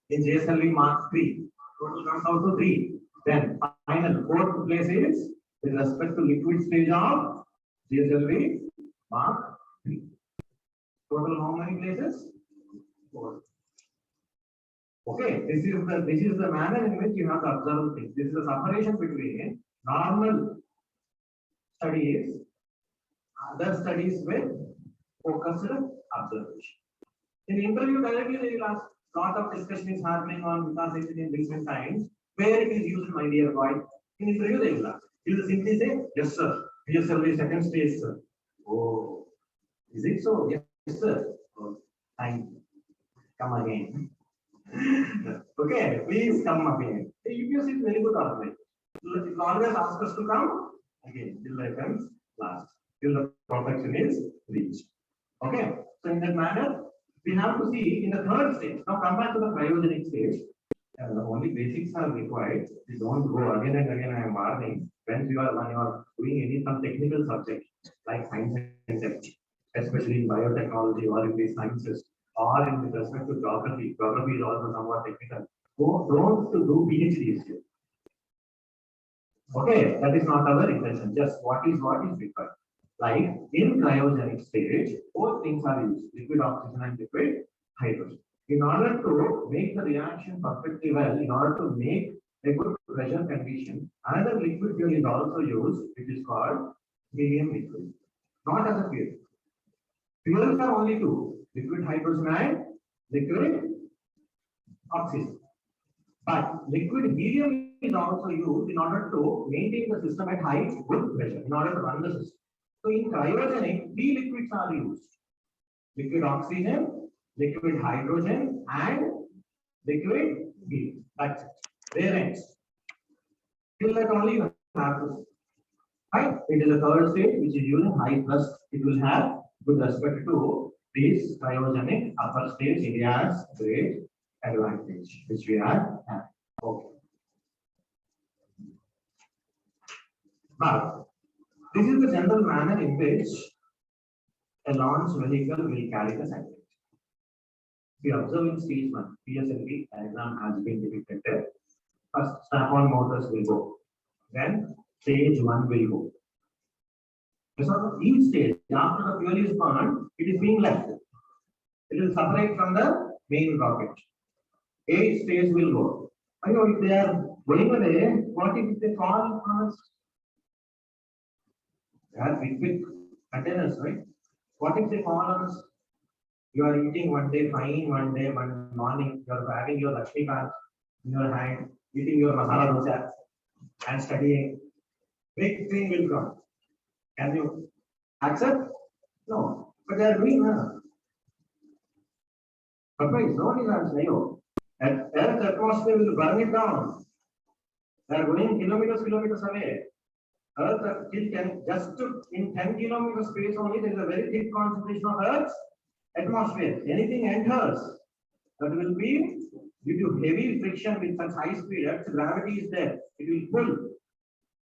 In GSLV Mark 3, total comes out to 3. Then final fourth place is with respect to liquid stage of GSLV Mark 3. Total how many places? 4. Okay, this is the manner in which you have to observe things. This is the separation between normal studies, other studies with focused observation. In interview directly they will ask, lot of discussion is happening on Vikas engine in recent times. Where it is used, my dear boy? In interview they will ask. You will simply say, yes sir, PSLV second stage, sir. Oh, is it so? Yes sir. Oh, thank you. Come again. Okay, please come again. The UPS is very good organization. It will always ask us to come again till the comes last, till the perfection is reached. Okay, so in that manner, we have to see in the third stage. Now come back to the cryogenic stage. Only basics are required. You don't go again and again. I am warning when you are doing some technical subject like science and technology, especially in biotechnology or in the sciences or in with respect to geography. Geography is also somewhat technical. Don't do PhDs here. Okay, that is not our intention. Just what is required. Like in cryogenic stage, both things are used: liquid oxygen and liquid hydrogen. In order to make the reaction perfectly well, in order to make a good pressure condition, another liquid fuel is also used, which is called helium liquid. Not as a fuel. Fuels are only two: liquid hydrogen and liquid oxygen. But liquid helium is also used in order to maintain the system at high good pressure, in order to run the system. So in cryogenic, 3 liquids are used: liquid oxygen, liquid hydrogen, and liquid helium. That's it. There ends. Till that only you have to. Right? It is a third stage which is using high thrust. It will have, with respect to this cryogenic upper stage, India's great advantage, which we are having. Okay. Now, this is the general manner in which a launch vehicle will carry the satellite. We observe in stage 1, PSLV diagram has been depicted there. First, strap-on motors will go. Then, stage 1 will go. So each stage, after the fuel is burned, it is being left. It will separate from the main rocket. 8 stage will go. I know if they are going away, what if they fall on us? They are big containers, right? What if they fall on us? You are eating one day fine, one morning, you are having your Lakshmi Kant in your hand, eating your masala dosa and studying. Big thing will come. Can you accept? No. But they are doing that. Otherwise, no one is answering. Earth's atmosphere will burn it down. They are going kilometers away. Earth still can just in 10 kilometers space only, there is a very thick concentration of Earth's atmosphere. Anything enters, that will be due to heavy friction with such high speed. Earth's gravity is there. It will pull.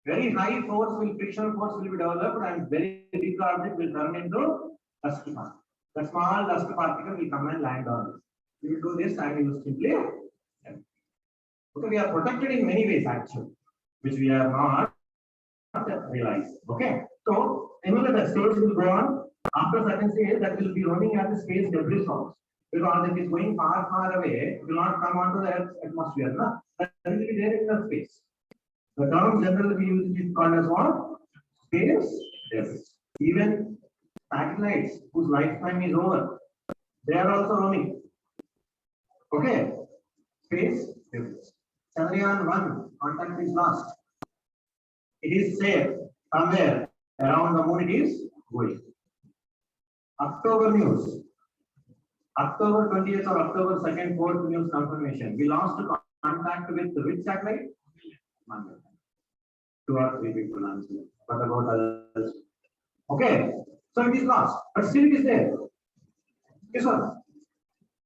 Very high force will friction force will be developed and very big object will turn into dust particle. The small dust particle will come and land on it. You will do this and you will simply. Okay, we are protected in many ways actually, which we are not realized. Okay, so remember the stage will go on after certain stage that will be running at the space debris source. Because if it is going far away, it will not come onto the Earth's atmosphere. No? That will be there in the space. The term generally we use is called as what? Space debris. Even satellites whose lifetime is over, they are also roaming. Okay, space debris. Chandrayaan-1 contact is lost. It is safe somewhere around the moon. It is going. October news. October 20th or October 2nd, 4th news confirmation. We lost contact with which satellite? 2 or 3 people answer. What about others? Okay, so it is lost, but still it is there. Yes, sir.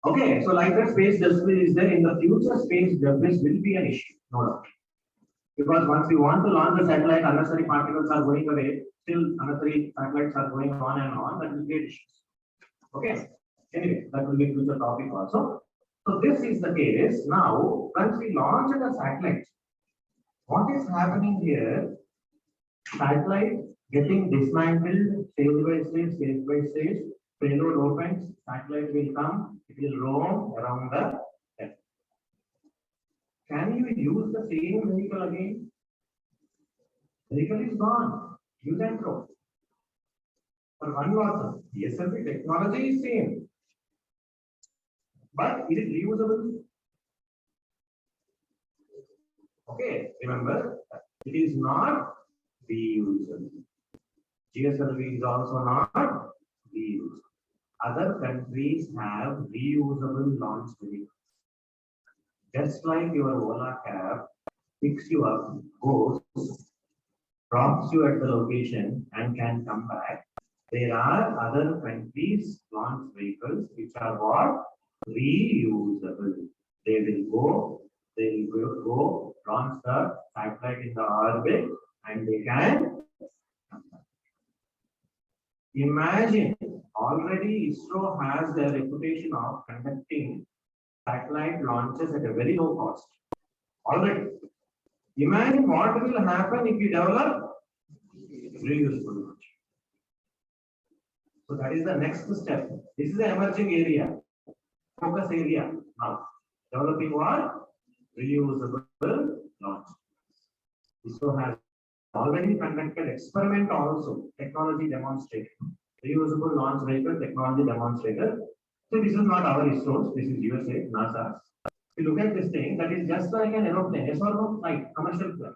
Okay, so like that space debris is there in the future. Space debris will be an issue, no doubt. Because once we want to launch the satellite, unnecessary particles are going away. Still, unnecessary satellites are going on and on. That will create issues. Okay. Anyway, that will be future topic also. So this is the case. Now, once we launch the satellite, what is happening here? Satellite getting dismantled stage by stage. Payload opens, satellite will come, it will roam around the Earth. Can you use the same vehicle again? Vehicle is gone. Use and throw. For one water, SLV technology is same. But is it reusable? Okay, remember, it is not reusable. GSLV is also not reusable. Other countries have reusable launch vehicles. Just like your Ola cab picks you up, goes, drops you at the location and can come back. There are other countries' launch vehicles which are what? Reusable. They will go, launch the satellite in the orbit and they can come back. Imagine, already ISRO has the reputation of conducting satellite launches at a very low cost. Already. Imagine what will happen if you develop reusable launch. So that is the next step. This is the emerging area, focus area now. Developing what? Reusable launch. ISRO has already conducted experiment also, technology demonstrator. Reusable launch vehicle technology demonstrator. So this is not our ISRO's, this is USA, NASA's. If you look at this thing, that is just like an aeroplane, yes or no? Like commercial plane.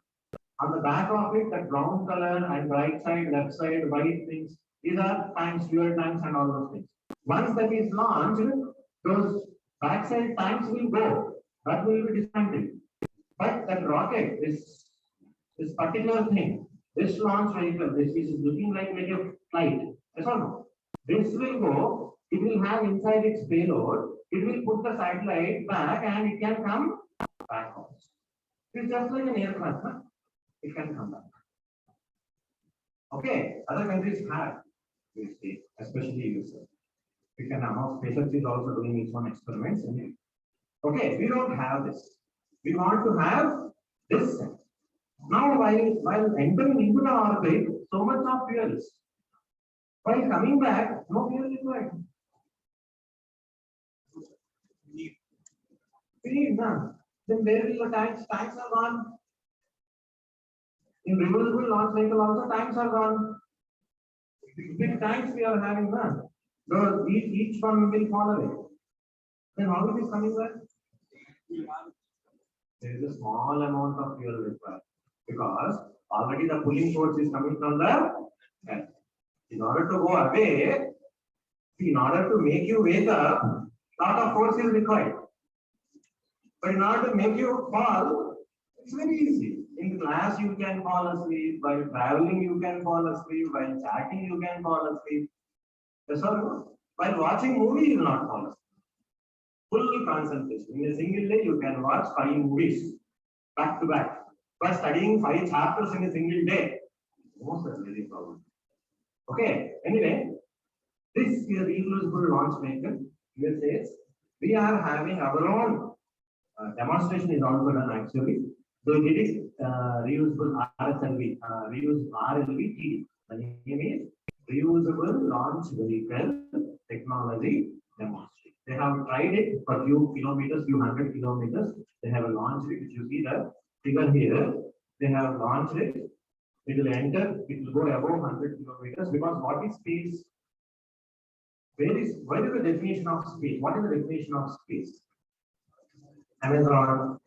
On the back of it, that brown color and right side, left side, white things, these are tanks, fuel tanks and all those things. Once that is launched, those backside tanks will go. That will be dismantled. But that rocket, this particular thing, this launch vehicle, this is looking like a flight. Yes or no? This will go, it will have inside its payload, it will put the satellite back and it can come back also. It's just like an aircraft, huh? It can come back. Okay, other countries have, especially USA. We can now, SpaceX is also doing its own experiments. Okay, we don't have this. We want to have this. Now, while entering into the orbit, so much of fuels, While coming back, no fuel required. We need none. Then where will the tanks? Tanks are gone. In reusable launch vehicle also tanks are gone. Big tanks we are having none. Those each one will fall away. Then how it is coming back? There is a small amount of fuel required because already the pulling force is coming from the tank. In order to go away, in order to make you wake up, lot of force is required. But in order to make you fall, it's very easy. In class, you can fall asleep. While traveling, you can fall asleep. While chatting, you can fall asleep. Yes or no? While watching movie, you will not fall asleep. Full concentration. In a single day, you can watch 5 movies back to back. But studying 5 chapters in a single day, most is very problem. Okay. Anyway, this is a reusable launch vehicle. Here says we are having our own demonstration is also done actually. So it is reusable RSLV, reuse RLV TD. The name is reusable launch vehicle technology demonstration. They have tried it for few kilometers, few hundred kilometers. They have launched it. If you see the figure here, they have launched it. It will enter, it will go above 100 kilometers because what is space? What is the definition of space? What is the definition of space? Amazon,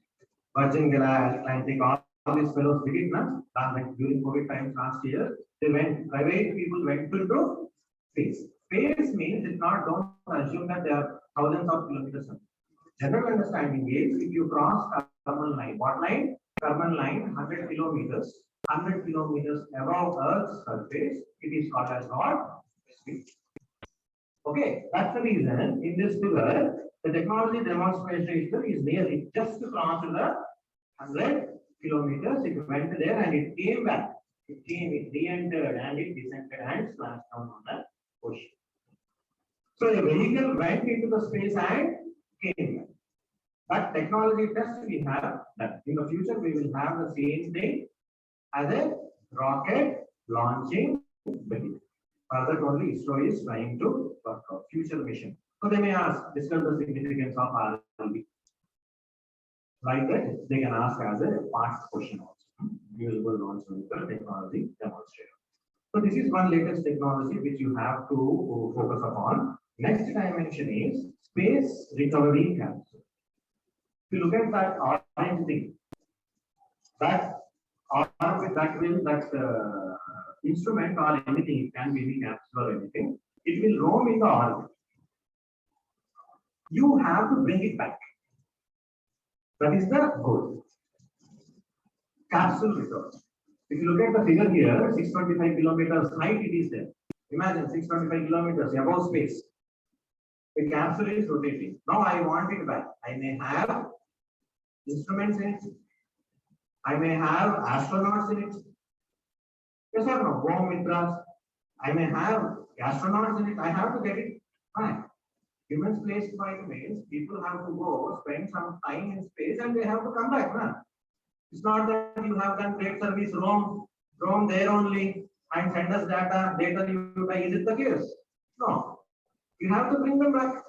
Virgin Galactic, Atlantic, all these fellows did it, like during COVID times last year. They went, private people went to space. Space means it's not, don't assume that there are thousands of kilometers. General understanding is if you cross thermal line, what line? Thermal line, 100 kilometers. 100 kilometers above Earth's surface, it is called as what? Space. Okay, that's the reason in this figure, the technology demonstration is nearly just to cross the 100 kilometers. It went there and it came back. It re-entered and it descended and splashed down on the ocean. So a vehicle went into the space and came back. That technology test we have that in the future we will have the same thing as a rocket launching vehicle. Further, only ISRO is trying to work out future mission. So they may ask, discuss the significance of RLV. Like that, they can ask as a past question also. Usable launch vehicle technology demonstrator. So this is one latest technology which you have to focus upon. Next dimension is space recovery capsule. If you look at that orange thing, that instrument or anything, it can be any capsule or anything, it will roam in the orbit. You have to bring it back. That is the goal. Capsule recovery. If you look at the figure here, 625 kilometers height it is there. Imagine 625 kilometers above space. The capsule is rotating. Now I want it back. I may have instruments in it. I may have astronauts in it. Yes or no? Home Mitras. I may have astronauts in it. I have to get it back. Humans placed by means, people have to go spend some time in space and they have to come back. Nah? It's not that you have done great service, roam there only and send us data you buy. Is it the case? No. You have to bring them back.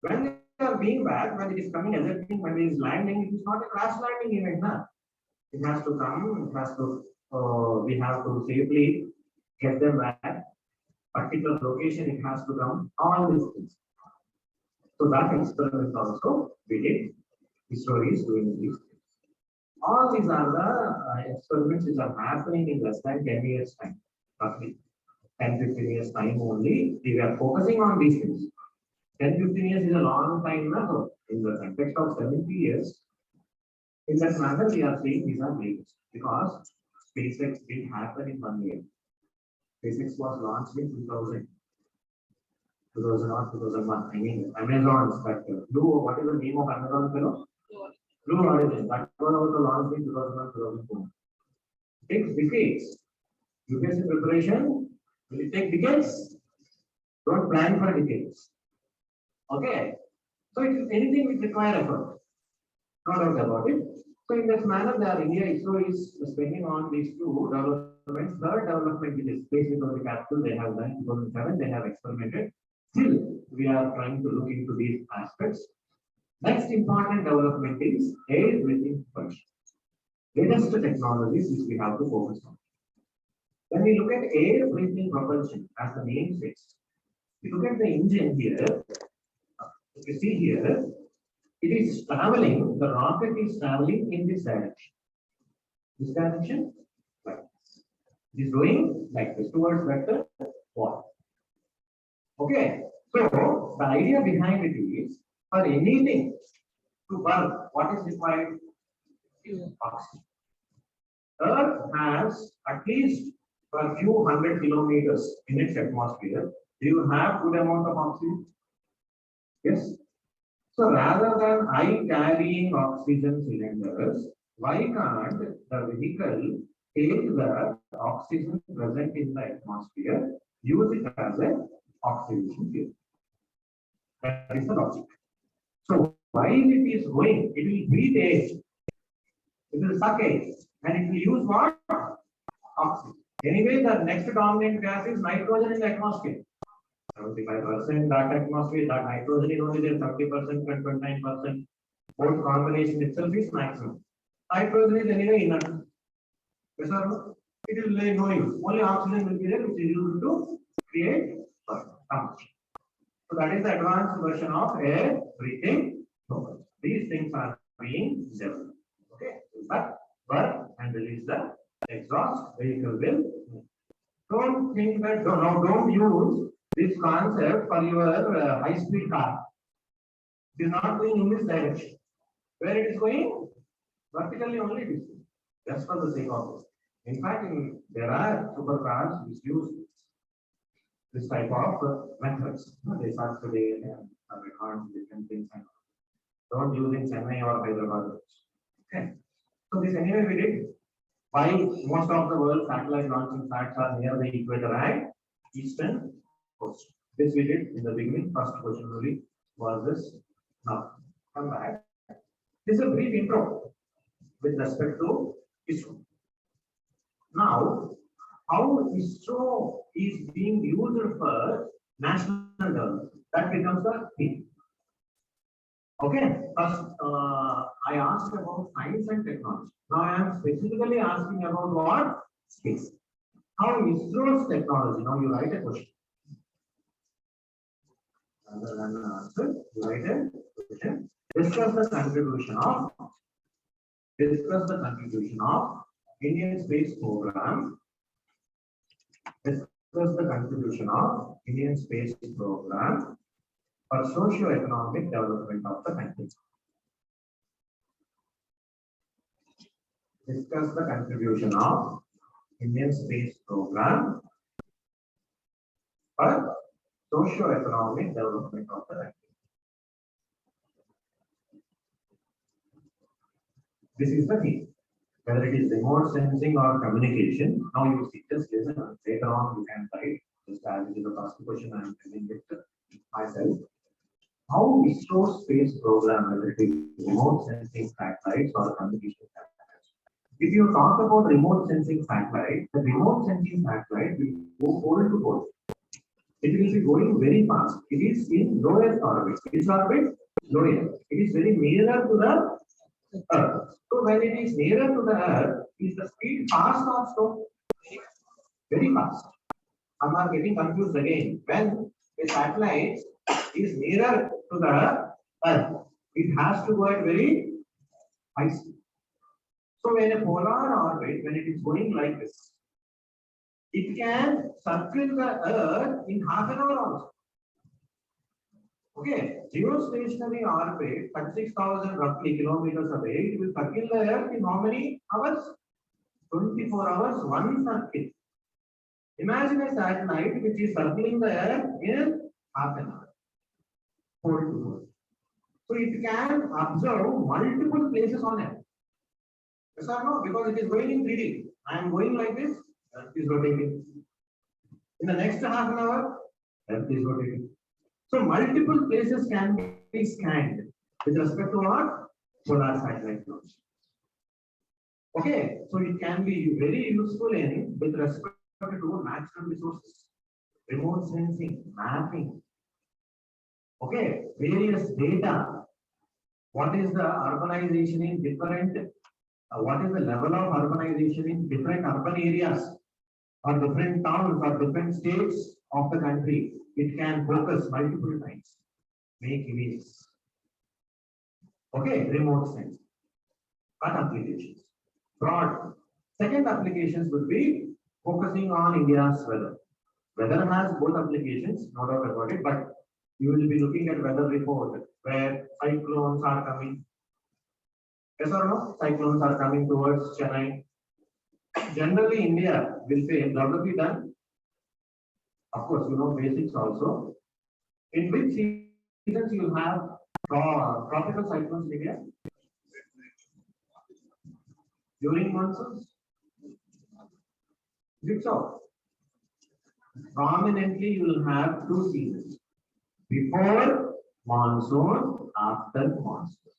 When they are being back, when it is coming, everything, when it is landing, it is not a crash landing event. Nah? It has to come, it has to, we have to safely get them back. Particular location, it has to come, all these things. So that experiment also we did. ISRO is doing this. All these are the experiments which are happening in less than 10 years time, roughly 10-15 years time only. We were focusing on these things. 10-15 years is a long time now. In the context of 70 years, in that manner, we are saying these are latest because SpaceX did happen in 1 year. SpaceX was launched in 2000 or 2001. I mean, Amazon's that Blue, what is the name of Amazon fellow? Blue Origin. That was also launched in 2001, 2004. It takes decades. UPSC preparation will it take decades? Don't plan for decades. Okay. So it is anything which requires effort. No doubt about it. So in this manner, India ISRO is spending on these two developments. Third development, which is space recovery capital, they have done 2007, they have experimented. Still, we are trying to look into these aspects. Next important development is air breathing propulsion. Latest technologies which we have to focus on. When we look at air breathing propulsion, as the name says, we look at the engine here. If you see here, it is traveling, the rocket is traveling in this direction. This direction, like this. It is going like this towards vector 1. Okay, so the idea behind it is for anything to burn, what is required? Oxygen. Earth has at least a few hundred kilometers in its atmosphere. Do you have good amount of oxygen? Yes. So rather than I carrying oxygen cylinders, why can't the vehicle take the oxygen present in the atmosphere, use it as an oxidation fuel? That is the logic. So while it is going, it will breathe air, it will suck air, and it will use what? Oxygen. Anyway, the next dominant gas is nitrogen in the atmosphere. 75% that atmosphere, that nitrogen is only there, 30% and 29%. Both combination itself is maximum. Nitrogen is anyway inert. Yes or no? It will lay no use. Only oxygen will be there, which is used to create combustion. So that is the advanced version of air breathing propulsion. These things are being developed. Okay, but burn and release the exhaust, vehicle will. Don't think that, don't use this concept for your high-speed car. It is not going in this direction. Where it is going? Vertically only it is going. Just for the sake of it. In fact, there are supercars which use this type of methods. They start today and record different things. And don't use in Chennai or Hyderabad. Okay. So this anyway we did. Why most of the world satellite launching sites are near the equator and eastern coast. This we did in the beginning. First question only was this. Now come back. This is a brief intro with respect to ISRO. Now, how ISRO is being used for national development, that becomes the theme. Okay, first I asked about science and technology. Now I am specifically asking about what? Space. How ISRO's technology, now you write a question. Rather than an answer, you write a question. Discuss the contribution of Indian space program. Discuss the contribution of Indian space program for socio-economic development of the country. Discuss the contribution of Indian space program for socio-economic development of the country. This is the theme. Whether it is remote sensing or communication, now you see, just listen. Later on, you can write. Just as it is the first question, I am telling it myself. How ISRO space program, whether it is remote sensing satellites or communication satellites. If you talk about remote sensing satellite, the remote sensing satellite will go pole to pole. It will be going very fast. It is in low Earth orbit. Which orbit? Low Earth. It is very nearer to the Earth. So when it is nearer to the Earth, is the speed fast or slow? Very fast. I am getting confused again. When a satellite is nearer to the Earth, it has to go at very high speed. So when a polar orbit, when it is going like this, it can circle the Earth in half an hour also. Okay, geostationary orbit, 36,000 roughly kilometers away, it will circle the Earth in how many hours? 24 hours, one circle. Imagine a satellite which is circling the Earth in half an hour. Pole to pole. So it can observe multiple places on Earth. Yes or no? Because it is going in 3D. I am going like this, Earth is rotating. In the next half an hour, Earth is rotating. So multiple places can be scanned with respect to what? Polar satellite launch. Okay, so it can be very useful in with respect to natural resources, remote sensing, mapping. Okay, various data. What is the urbanization in different? What is the level of urbanization in different urban areas or different towns or different states of the country? It can focus multiple times, make images. Okay, remote sensing. Cut applications. Broad. Second applications would be focusing on India's weather. Weather has both applications, no doubt about it, but you will be looking at weather report where cyclones are coming. Yes or no? Cyclones are coming towards Chennai. Generally, India will say geography done. Of course, you know basics also. In which seasons you will have tropical cyclones in India? During monsoons? Is it so? Prominently, you will have two seasons. Before monsoon, after monsoon.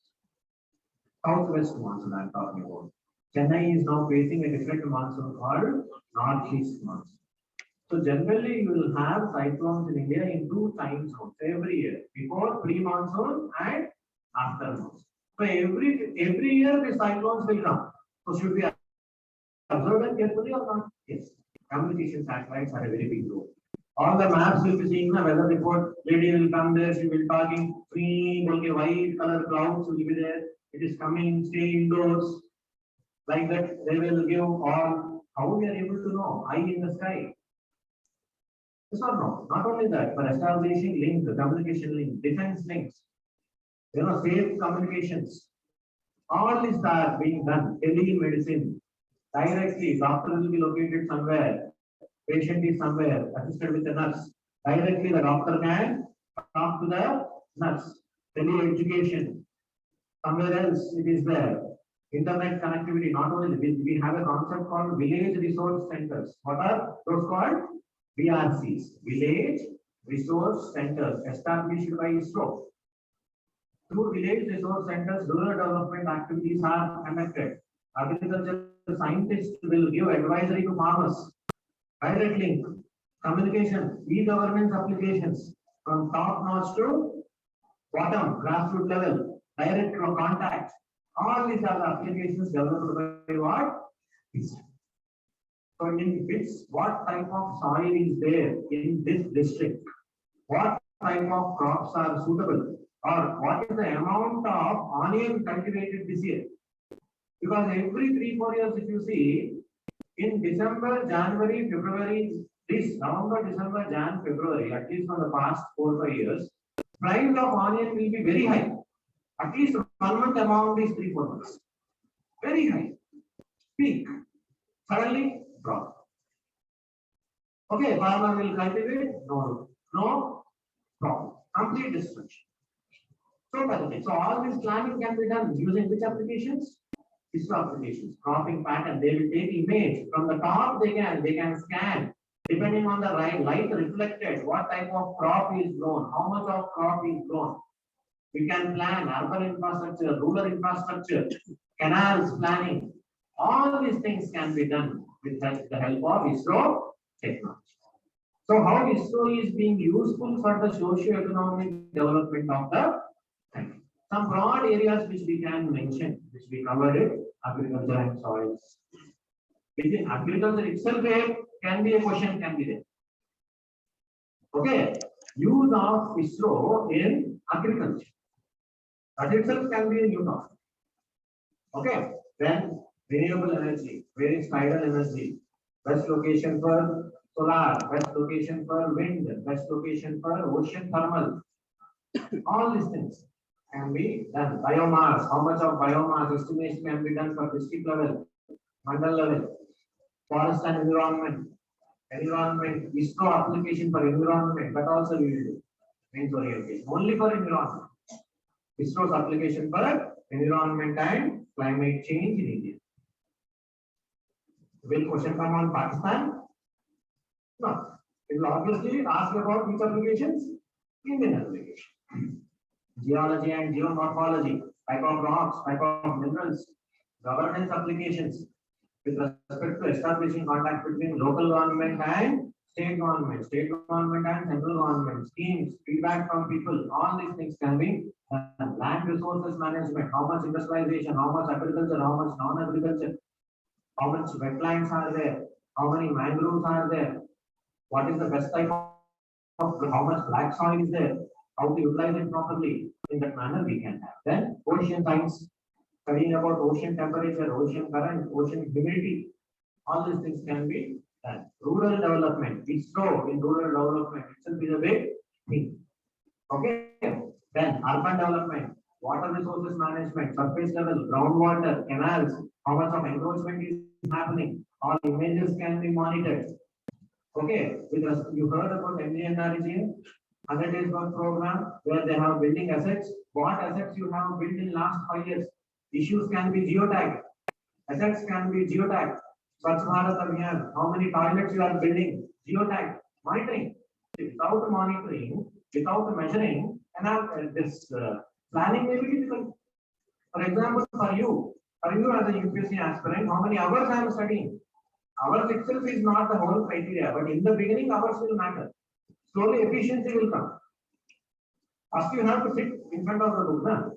Southwest monsoon I am talking about. Chennai is now facing a different monsoon called northeast monsoon. So generally you will have cyclones in India in two time zones every year, before pre-monsoon and after monsoon. So every year the cyclones will come. So should we observe them carefully or not? Yes. Communication satellites are a very big role. All the maps will be seeing the weather report. Lady will come there, she will talking, green, okay, white color clouds will be there. It is coming, stay indoors. Like that, they will give all. How we are able to know? Eye in the sky. Yes or no? Not only that, but establishing links, communication links, defense links, safe communications. All these are being done. Telemedicine. Directly, doctor will be located somewhere. Patient is somewhere, assisted with a nurse. Directly, the doctor can talk to the nurse. Tele-education. Somewhere else, it is there. Internet connectivity. Not only we have a concept called village resource centers. What are those called? VRCs. Village Resource Centers, established by ISRO. Through village resource centers, rural development activities are conducted. Agricultural scientists will give advisory to farmers. Direct link, communication, e-governance applications from top notch to bottom, grassroots level, direct contact. All these are the applications developed by what? So in which, what type of soil is there in this district? What type of crops are suitable? Or what is the amount of onion cultivated this year? Because every 3-4 years, if you see, in December, January, February, this November, December, Jan, February, at least for the past 4-5 years, price of onion will be very high. At least 1 month among these 3-4 months. Very high. Peak. Suddenly drop. Okay, farmer will cultivate, no problem. Complete destruction. So all this planning can be done using which applications? ISRO applications, cropping pattern. They will take image from the top. They can scan depending on the light reflected. What type of crop is grown? How much of crop is grown? We can plan urban infrastructure, rural infrastructure, canals planning. All these things can be done with the help of ISRO technology. So how ISRO is being useful for the socio-economic development of the country. Some broad areas which we can mention, which we covered it, agriculture and soils. Within agriculture itself, can be a question, can be there. Okay, use of ISRO in agriculture. That itself can be a use of. Okay, then renewable energy, where is tidal energy? Best location for solar, best location for wind, best location for ocean thermal. All these things can be done. Biomass, how much of biomass estimation can be done for district level, mandal level, forest and environment, ISRO application for environment, but also we will do means orientation only for environment. ISRO's application for environment and climate change in India. Will question come on Pakistan? No. It will obviously ask about which applications? Indian application. Geology and geomorphology, type of rocks, type of minerals, Governance applications with respect to establishing contact between local government and state government and central government, schemes, feedback from people, all these things can be done. Land resources management, how much industrialization, how much agriculture, how much non-agriculture, how much wetlands are there, how many mangroves are there, what is the best type of, how much black soil is there, how to utilize it properly. In that manner, we can have. Then ocean science, studying about ocean temperature, ocean current, ocean humidity, all these things can be done. Rural development, ISRO in rural development itself is a big thing. Okay. Then urban development, water resources management, surface level, groundwater, canals, how much of encroachment is happening, all images can be monitored. Okay, because you heard about MGNRG, 100 days work program, where they have building assets. What assets you have built in last 5 years? Issues can be geotagged. Assets can be geotagged. Swachh Bharat Abhiyan, how many toilets you are building? Geotagged. Monitoring. Without monitoring, without measuring, and this planning may be difficult. For example, for you as a UPSC aspirant, how many hours I am studying? Hours itself is not the whole criteria, but in the beginning, hours will matter. Slowly, efficiency will come. First, you have to sit in front of the book. Huh?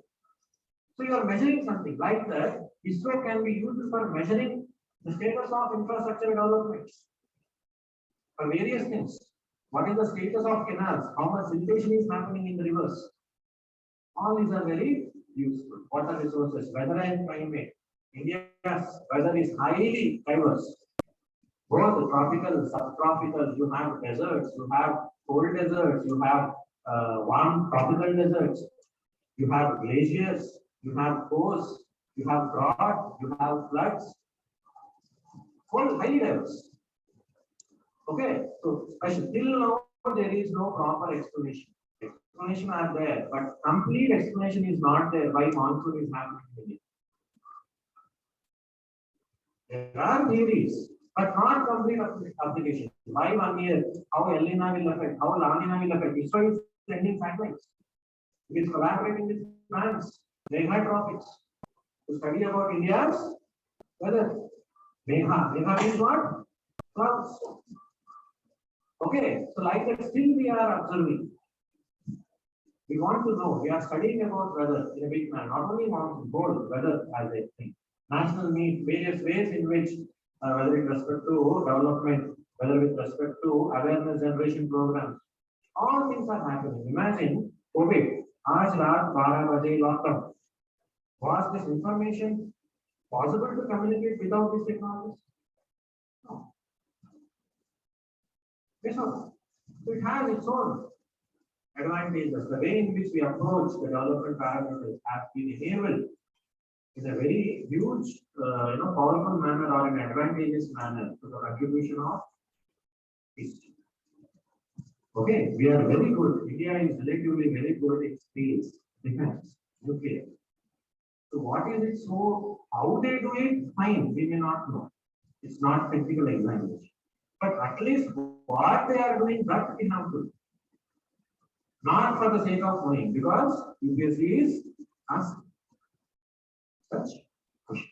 So, you are measuring something like that. ISRO can be used for measuring the status of infrastructure development for various things. What is the status of canals? How much siltation is happening in the rivers? All these are very useful. Water resources, weather and climate. India's weather is highly diverse. Both tropical, subtropical, you have deserts, you have cold deserts, you have warm tropical deserts, you have glaciers, you have coasts, you have drought, you have floods. All highly diverse. Okay, so till now there is no proper explanation. Explanation are there, but complete explanation is not there why monsoon is happening in India. There are theories, but not complete application. Why 1 year? How El Nino will affect? How La Nina will affect? ISRO is sending satellites. It is collaborating with France, Megha tropics, to study about India's weather. Megha means what? Clouds. Okay, so like that, still we are observing. We want to know. We are studying about weather in a big man, not only monsoon, whole weather as a thing. National meet, various ways in which, whether with respect to development, whether with respect to awareness generation programs, all things are happening. Imagine COVID, aaj raat 12 baje lockdown. Was this information possible to communicate without this technology? No. Yes or no? So it has its own advantages. The way in which we approach the development parameters has been enabled in a very huge, powerful manner or an advantageous manner to the contribution of history. Okay, we are very good. India is relatively very good in space, defense, nuclear. So what is it? So how they do it? Fine, we may not know. It's not technical examination. But at least what they are doing, that we have to. Not for the sake of knowing, because UPSC is asking such questions.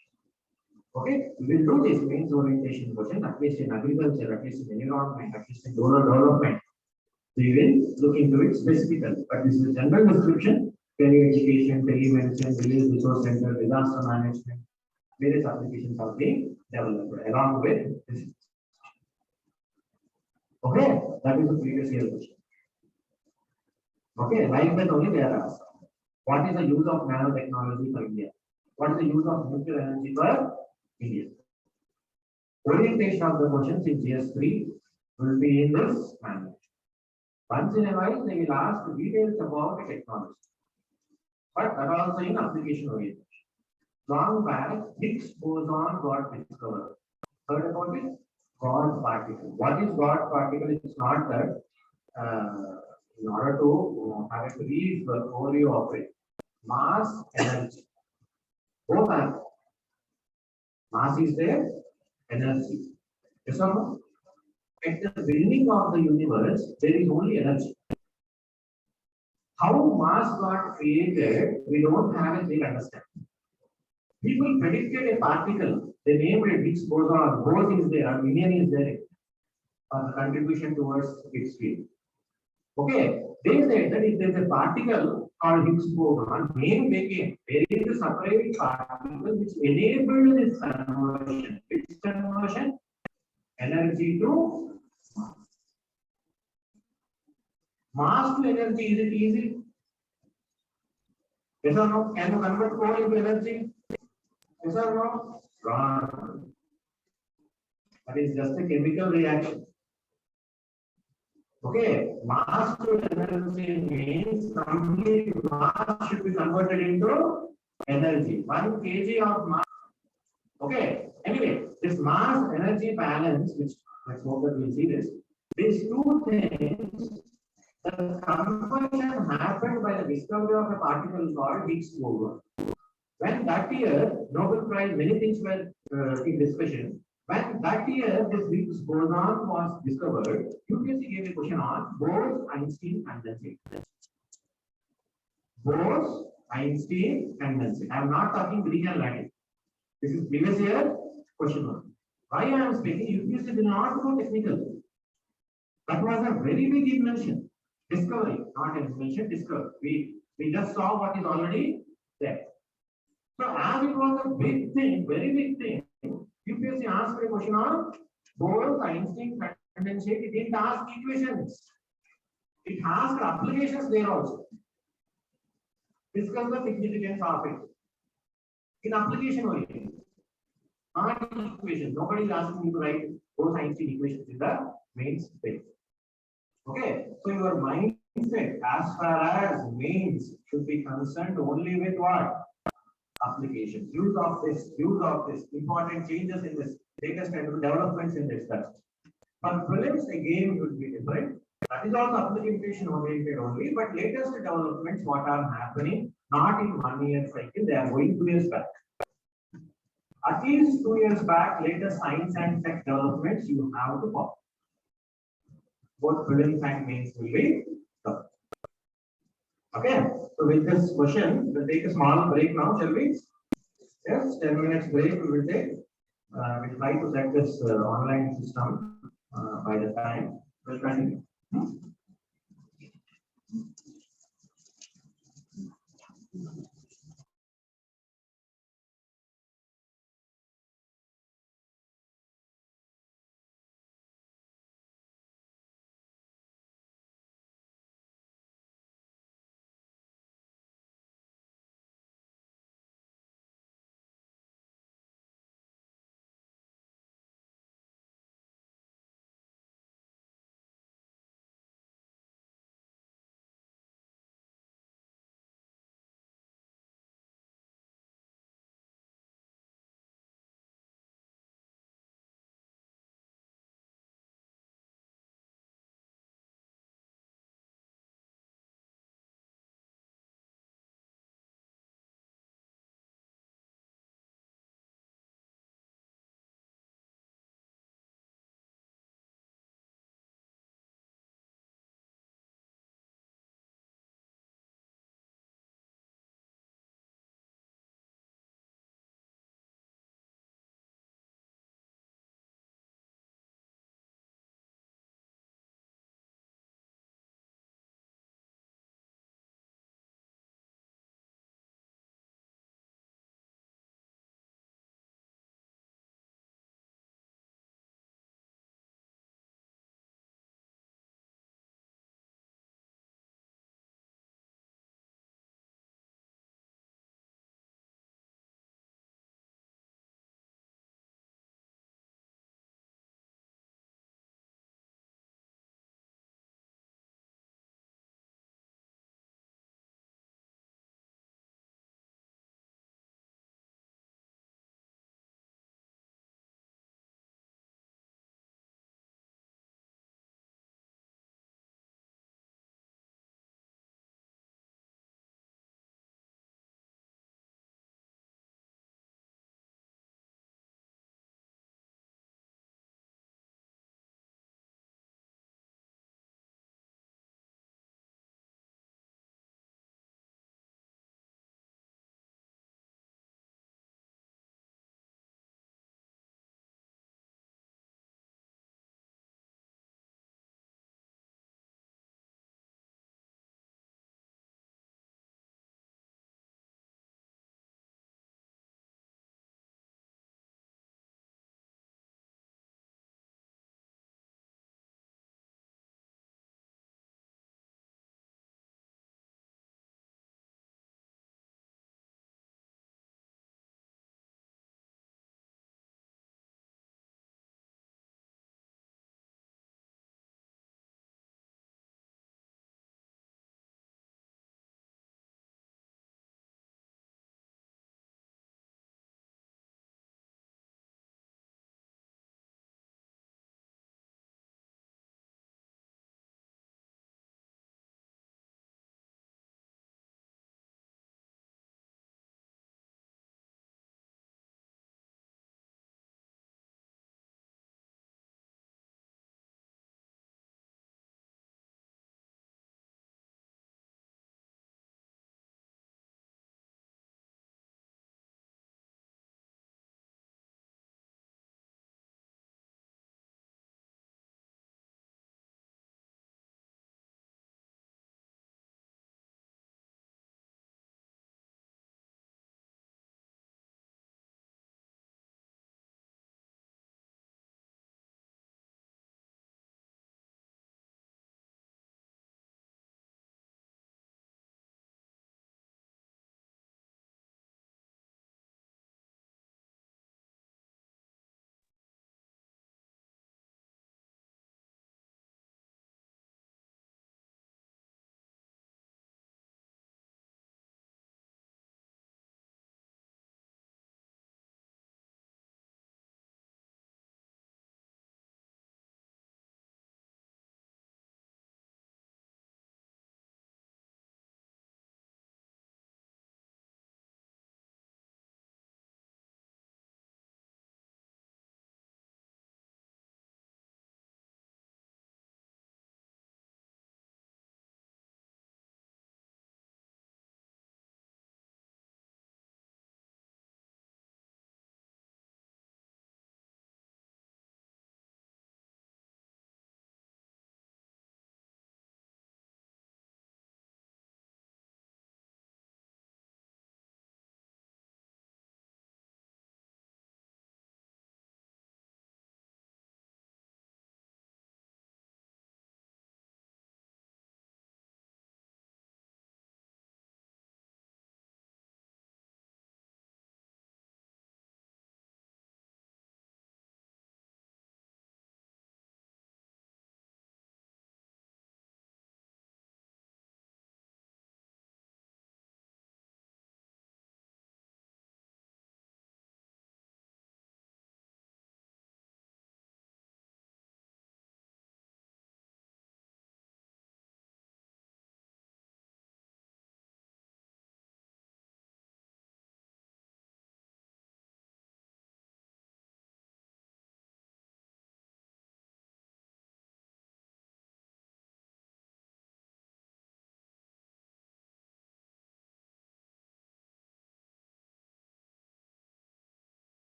Okay, we will do this means orientation question, at least in agriculture, at least in environment, at least in rural development. We will look into it specifically. But this is a general description: education, telemedicine, village resource center, disaster management, various applications are being developed along with this. Okay, that is the previous year question. Okay, like that only they are asked. What is the use of nanotechnology for India? What is the use of nuclear energy for India? Orientation of the questions in GS3 will be in this manner. Once in a while, they will ask details about the technology, but that also in application orientation. Long back, Higgs boson got discovered. Heard about it? God particle. What is God particle? It's not that in order to have a brief overview of it. Mass, energy. Both are. Mass is there, energy. Yes or no? At the beginning of the universe, there is only energy. How mass got created, we don't have a clear understanding. People predicted a particle. They named it Higgs boson. Bose is there, and million is there for the contribution towards its field. Okay, they said that if there is a particle called Higgs boson, name became there is a separate particle which enabled this conversion. Which conversion? Energy to mass. Mass to energy, is it easy? Yes or no? Can you convert coal into energy? Yes or no? Wrong. That is just a chemical reaction. Okay, mass to energy means complete mass should be converted into energy. 1 kg of mass. Okay, anyway, this mass energy balance, which let's hope that we'll see this, these two things, the conversion happened by the discovery of a particle called Higgs boson. When that year, Nobel Prize, many things were in discussion. When that year this Higgs boson was discovered, UPSC gave a question on Bose-Einstein condensate. Bose-Einstein condensate. I am not talking Greek and Latin. This is previous year question one. Why I am speaking? UPSC will not go technical. That was a very big invention. Discovery, not invention, discovery. We just saw what is already there. So as it was a big thing, very big thing, UPSC asked a question on Bose-Einstein condensate. It didn't ask equations. It asked applications there also. Discuss the significance of it. In application only. Not equation. Nobody is asking you to write Bose-Einstein equations in the main space. Okay. So your mindset as far as mains should be concerned only with what? Applications. Use of this, important changes in this, latest developments in this stuff. For prelims, again, would be different. That is also application oriented only, but latest developments, what are happening, not in 1 year cycle, they are going 2 years back. At least 2 years back, latest science and tech developments you have to follow. Both prelims and mains will be done. Okay, so with this question, we'll take a small break now, shall we? Yes, 10 minutes break we will take. We'll try to set this online system by the time. We'll continue.